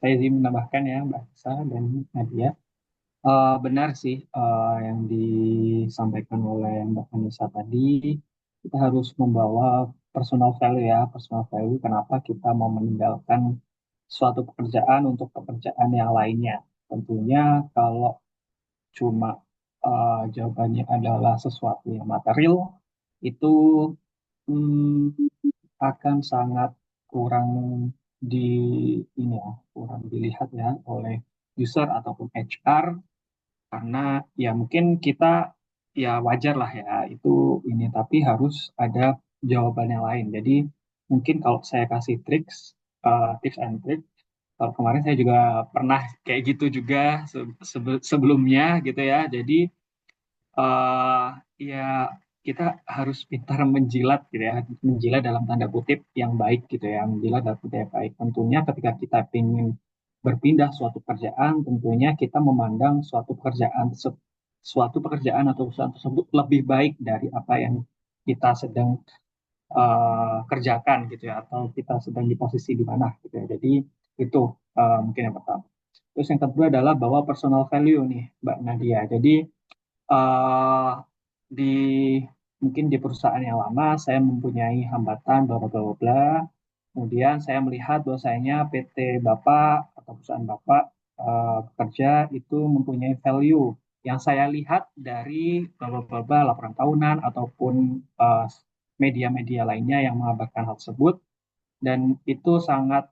Speaker 2: saya izin menambahkan ya Mbak Nisa dan Nadia. Benar sih yang disampaikan oleh Mbak Anissa tadi, kita harus membawa personal value ya, personal value kenapa kita mau meninggalkan suatu pekerjaan untuk pekerjaan yang lainnya. Tentunya kalau cuma jawabannya adalah sesuatu yang material, itu hmm, akan sangat kurang di ini ya, kurang dilihat ya oleh user ataupun HR karena ya mungkin kita ya wajar lah ya itu ini tapi harus ada jawaban yang lain. Jadi mungkin kalau saya kasih tips and trick, kalau kemarin saya juga pernah kayak gitu juga sebelumnya gitu ya. Jadi eh ya kita harus pintar menjilat gitu ya, menjilat dalam tanda kutip yang baik gitu ya, menjilat dalam kutip yang baik. Tentunya ketika kita ingin berpindah suatu pekerjaan, tentunya kita memandang suatu pekerjaan atau usaha tersebut lebih baik dari apa yang kita sedang kerjakan gitu ya, atau kita sedang di posisi di mana gitu ya. Jadi Itu mungkin yang pertama. Terus yang kedua adalah bawa personal value nih, Mbak Nadia. Jadi eh di mungkin di perusahaan yang lama saya mempunyai hambatan bla bla bla bla, bla. Kemudian saya melihat bahwasanya PT Bapak atau perusahaan Bapak bekerja itu mempunyai value yang saya lihat dari bla bla bla bla, laporan tahunan ataupun eh, media-media lainnya yang mengabarkan hal tersebut, dan itu sangat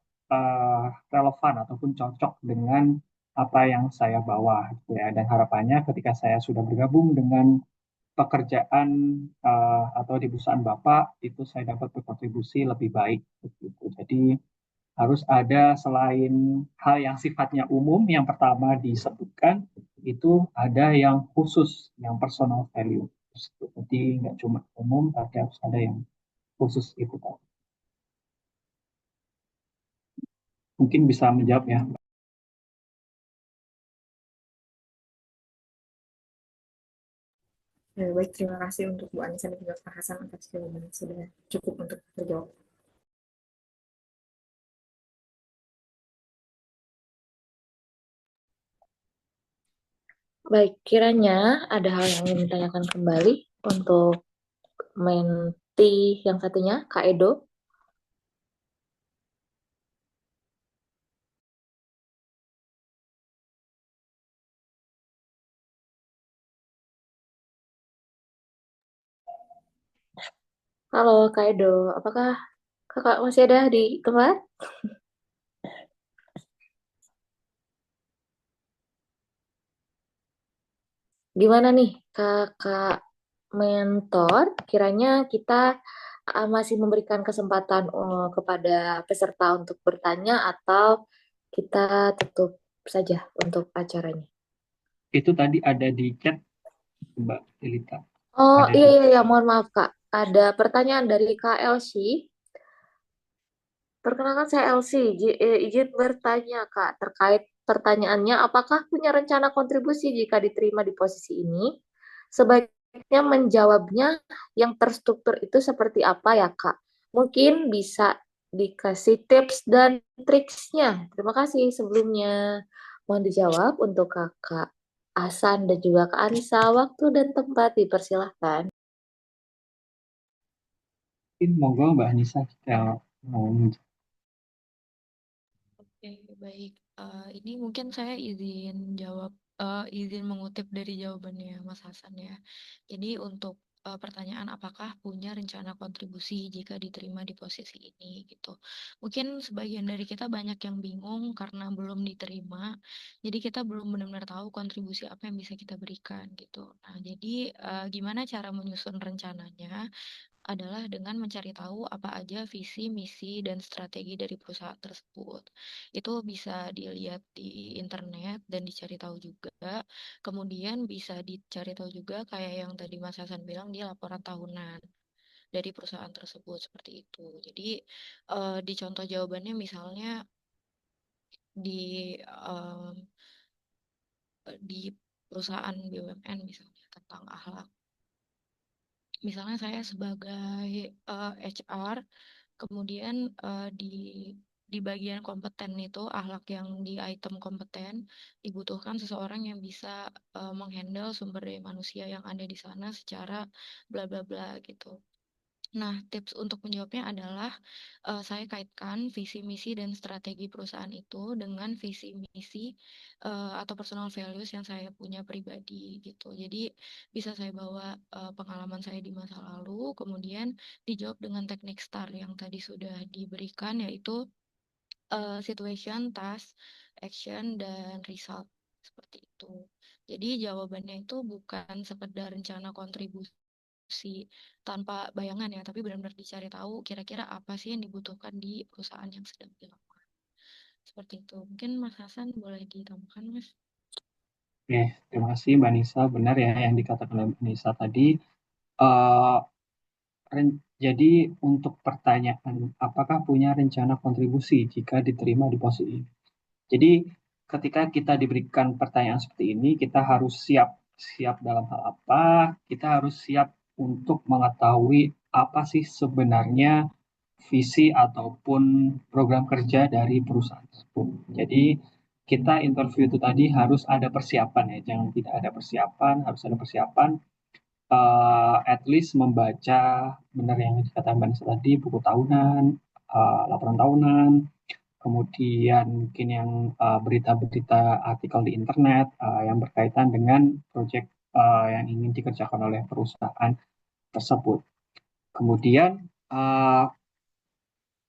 Speaker 2: relevan ataupun cocok dengan apa yang saya bawa gitu ya. Dan harapannya ketika saya sudah bergabung dengan pekerjaan atau di perusahaan Bapak itu saya dapat berkontribusi lebih baik gitu. Jadi harus ada selain hal yang sifatnya umum yang pertama disebutkan, itu ada yang khusus, yang personal value. Jadi nggak cuma umum tapi harus ada yang khusus itu. Mungkin bisa menjawab ya.
Speaker 5: Ya, baik, terima kasih untuk Bu Anissa dan juga Pak Hasan atas jawabannya, sudah cukup untuk terjawab.
Speaker 1: Baik, kiranya ada hal yang ingin ditanyakan kembali untuk menti yang satunya, Kak Edo. Halo Kak Edo, apakah Kakak masih ada di tempat? Gimana nih Kakak mentor, kiranya kita masih memberikan kesempatan kepada peserta untuk bertanya atau kita tutup saja untuk acaranya?
Speaker 2: Itu tadi ada di chat Mbak Elita.
Speaker 1: Oh
Speaker 2: Ada
Speaker 1: iya
Speaker 2: di
Speaker 1: iya iya, mohon maaf Kak. Ada pertanyaan dari Kak Elsie. Perkenalkan saya Elsie, izin bertanya Kak terkait pertanyaannya, apakah punya rencana kontribusi jika diterima di posisi ini? Sebaiknya menjawabnya yang terstruktur itu seperti apa ya Kak? Mungkin bisa dikasih tips dan triksnya. Terima kasih sebelumnya. Mohon dijawab untuk Kakak Hasan dan juga Kak Anissa. Waktu dan tempat dipersilahkan.
Speaker 2: Mungkin monggo Mbak Anissa yang mau
Speaker 4: Oke, baik. Ini mungkin saya izin mengutip dari jawabannya Mas Hasan ya. Jadi untuk pertanyaan apakah punya rencana kontribusi jika diterima di posisi ini gitu. Mungkin sebagian dari kita banyak yang bingung karena belum diterima. Jadi kita belum benar-benar tahu kontribusi apa yang bisa kita berikan gitu. Nah, jadi gimana cara menyusun rencananya? Adalah dengan mencari tahu apa aja visi, misi, dan strategi dari perusahaan tersebut. Itu bisa dilihat di internet dan dicari tahu juga. Kemudian bisa dicari tahu juga kayak yang tadi Mas Hasan bilang di laporan tahunan dari perusahaan tersebut seperti itu. Jadi di contoh jawabannya misalnya di di perusahaan BUMN misalnya tentang akhlak. Misalnya saya sebagai HR. Kemudian di bagian kompeten itu akhlak yang di item kompeten dibutuhkan seseorang yang bisa menghandle sumber daya manusia yang ada di sana secara bla bla bla gitu. Nah, tips untuk menjawabnya adalah saya kaitkan visi misi dan strategi perusahaan itu dengan visi misi atau personal values yang saya punya pribadi gitu. Jadi bisa saya bawa pengalaman saya di masa lalu, kemudian dijawab dengan teknik STAR yang tadi sudah diberikan, yaitu situation, task, action, dan result seperti itu. Jadi jawabannya itu bukan sekedar rencana kontribusi tanpa bayangan ya, tapi benar-benar dicari tahu kira-kira apa sih yang dibutuhkan di perusahaan yang sedang dilakukan. Seperti itu. Mungkin Mas Hasan boleh ditambahkan, Mas.
Speaker 2: Oke, terima kasih Mbak Nisa. Benar ya yang dikatakan oleh Mbak Nisa tadi. Eh, jadi untuk pertanyaan, apakah punya rencana kontribusi jika diterima di posisi ini? Jadi ketika kita diberikan pertanyaan seperti ini, kita harus siap. Siap dalam hal apa? Kita harus siap untuk mengetahui apa sih sebenarnya visi ataupun program kerja dari perusahaan tersebut. Jadi kita interview itu tadi harus ada persiapan ya, jangan tidak ada persiapan, harus ada persiapan. At least membaca benar yang dikatakan Mbak Nisa tadi, buku tahunan, laporan tahunan, kemudian mungkin yang berita-berita artikel di internet yang berkaitan dengan proyek yang ingin dikerjakan oleh perusahaan tersebut. Kemudian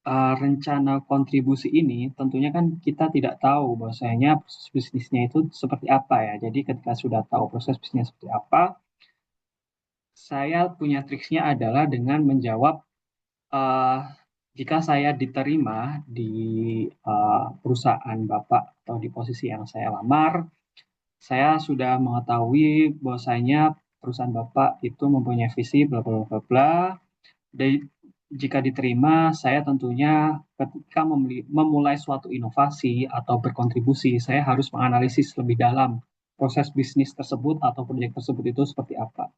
Speaker 2: rencana kontribusi ini tentunya kan kita tidak tahu bahwasanya proses bisnisnya itu seperti apa ya. Jadi ketika sudah tahu proses bisnisnya seperti apa, saya punya triksnya adalah dengan menjawab uh, jika saya diterima di perusahaan Bapak atau di posisi yang saya lamar, saya sudah mengetahui bahwasanya perusahaan Bapak itu mempunyai visi bla bla bla bla. Dan jika diterima, saya tentunya ketika memulai suatu inovasi atau berkontribusi, saya harus menganalisis lebih dalam proses bisnis tersebut atau proyek tersebut itu seperti apa.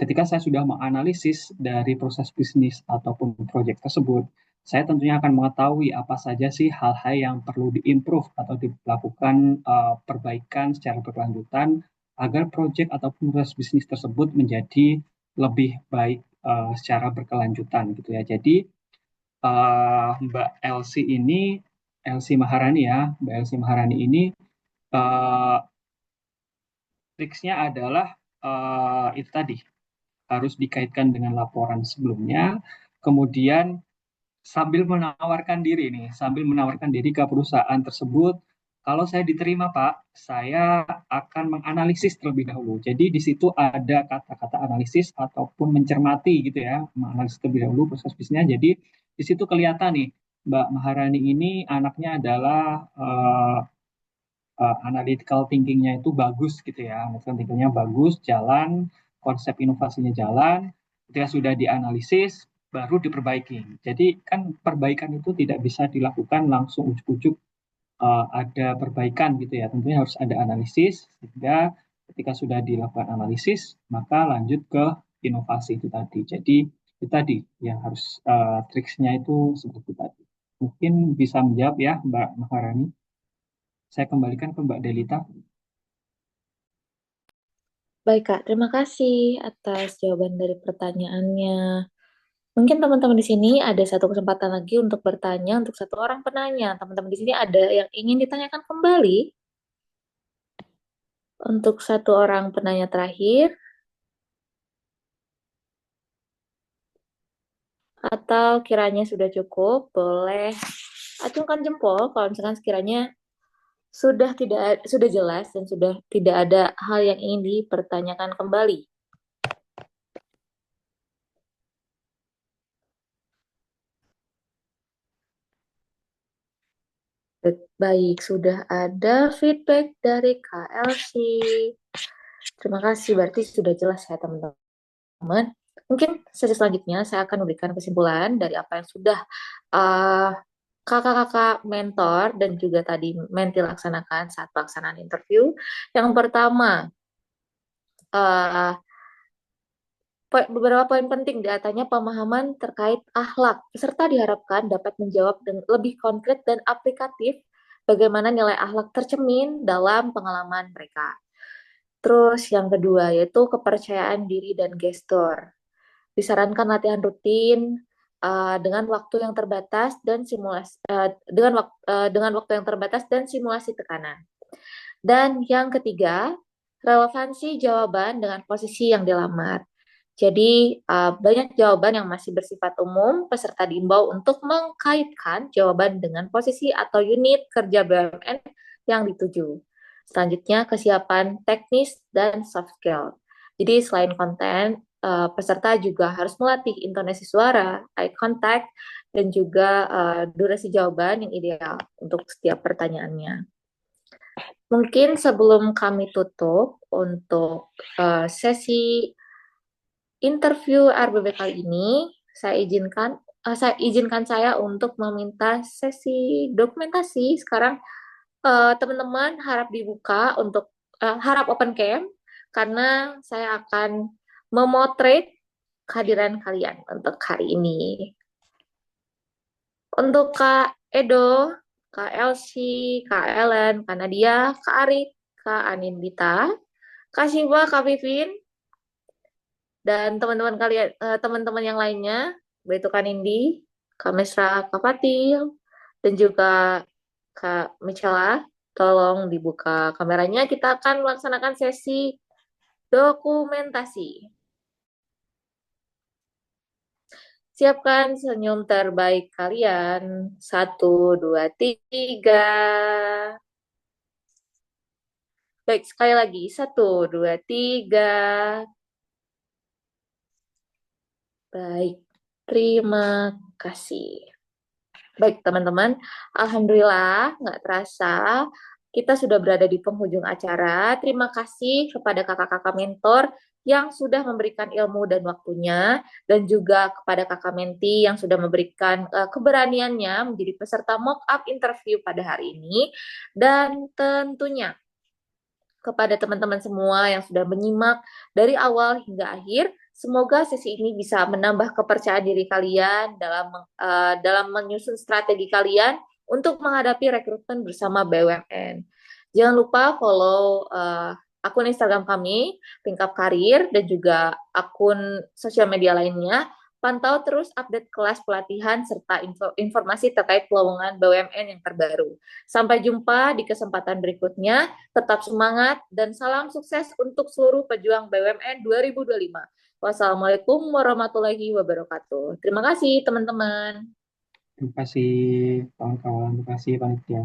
Speaker 2: Ketika saya sudah menganalisis dari proses bisnis ataupun proyek tersebut, saya tentunya akan mengetahui apa saja sih hal-hal yang perlu diimprove atau dilakukan perbaikan secara berkelanjutan agar proyek ataupun proses bisnis tersebut menjadi lebih baik secara berkelanjutan gitu ya. Jadi Mbak Elsie ini, Elsie Maharani ya, Mbak Elsie Maharani ini uh, triksnya adalah itu tadi harus dikaitkan dengan laporan sebelumnya, kemudian sambil menawarkan diri ke perusahaan tersebut. Kalau saya diterima, Pak, saya akan menganalisis terlebih dahulu. Jadi di situ ada kata-kata analisis ataupun mencermati gitu ya, menganalisis terlebih dahulu proses bisnisnya. Jadi di situ kelihatan nih, Mbak Maharani ini anaknya adalah analytical thinking-nya itu bagus gitu ya. Analytical thinking-nya bagus, jalan, konsep inovasinya jalan. Ketika sudah dianalisis, baru diperbaiki. Jadi kan perbaikan itu tidak bisa dilakukan langsung ujuk-ujuk ada perbaikan gitu ya. Tentunya harus ada analisis, sehingga ketika sudah dilakukan analisis, maka lanjut ke inovasi itu tadi. Jadi itu tadi yang harus triksnya itu seperti tadi. Mungkin bisa menjawab ya Mbak Maharani. Saya kembalikan ke Mbak Delita.
Speaker 1: Baik, Kak. Terima kasih atas jawaban dari pertanyaannya. Mungkin teman-teman di sini ada satu kesempatan lagi untuk bertanya untuk satu orang penanya. Teman-teman di sini ada yang ingin ditanyakan kembali untuk satu orang penanya terakhir, atau kiranya sudah cukup, boleh acungkan jempol kalau misalkan sekiranya sudah jelas dan sudah tidak ada hal yang ingin dipertanyakan kembali. Baik, sudah ada feedback dari KLC. Terima kasih, berarti sudah jelas ya teman-teman. Mungkin sesi selanjutnya saya akan memberikan kesimpulan dari apa yang sudah uh, kakak-kakak mentor dan juga tadi menti laksanakan saat pelaksanaan interview. Yang pertama, uh, beberapa poin penting di antaranya pemahaman terkait akhlak. Peserta diharapkan dapat menjawab dengan lebih konkret dan aplikatif bagaimana nilai akhlak tercermin dalam pengalaman mereka. Terus yang kedua yaitu kepercayaan diri dan gestur. Disarankan latihan rutin dengan waktu yang terbatas dan simulasi dengan waktu yang terbatas dan simulasi tekanan. Dan yang ketiga, relevansi jawaban dengan posisi yang dilamar. Jadi banyak jawaban yang masih bersifat umum, peserta diimbau untuk mengkaitkan jawaban dengan posisi atau unit kerja BUMN yang dituju. Selanjutnya kesiapan teknis dan soft skill. Jadi selain konten, peserta juga harus melatih intonasi suara, eye contact, dan juga durasi jawaban yang ideal untuk setiap pertanyaannya. Mungkin sebelum kami tutup untuk sesi interview RBB kali ini, saya izinkan saya untuk meminta sesi dokumentasi. Sekarang teman-teman harap dibuka untuk harap open cam karena saya akan memotret kehadiran kalian untuk hari ini. Untuk Kak Edo, Kak Elsie, Kak Ellen, Kak Nadia, Kak Arik, Kak Anindita, Kak Siva, Kak Vivin, dan teman-teman kalian, teman-teman yang lainnya, yaitu Kak Nindi, Kak Mesra, Kak Fatil, dan juga Kak Michela, tolong dibuka kameranya. Kita akan melaksanakan sesi dokumentasi. Siapkan senyum terbaik kalian. 1, 2, 3. Baik, sekali lagi. 1, 2, 3. Baik, terima kasih. Baik, teman-teman. Alhamdulillah, nggak terasa kita sudah berada di penghujung acara. Terima kasih kepada kakak-kakak mentor yang sudah memberikan ilmu dan waktunya, dan juga kepada kakak menti yang sudah memberikan keberaniannya menjadi peserta mock-up interview pada hari ini. Dan tentunya kepada teman-teman semua yang sudah menyimak dari awal hingga akhir. Semoga sesi ini bisa menambah kepercayaan diri kalian dalam menyusun strategi kalian untuk menghadapi rekrutmen bersama BUMN. Jangan lupa follow akun Instagram kami, Pingkap Karir, dan juga akun sosial media lainnya. Pantau terus update kelas pelatihan serta informasi terkait lowongan BUMN yang terbaru. Sampai jumpa di kesempatan berikutnya. Tetap semangat dan salam sukses untuk seluruh pejuang BUMN 2025. Wassalamualaikum warahmatullahi wabarakatuh. Terima kasih teman-teman.
Speaker 2: Terima kasih kawan-kawan, terima kasih panitia.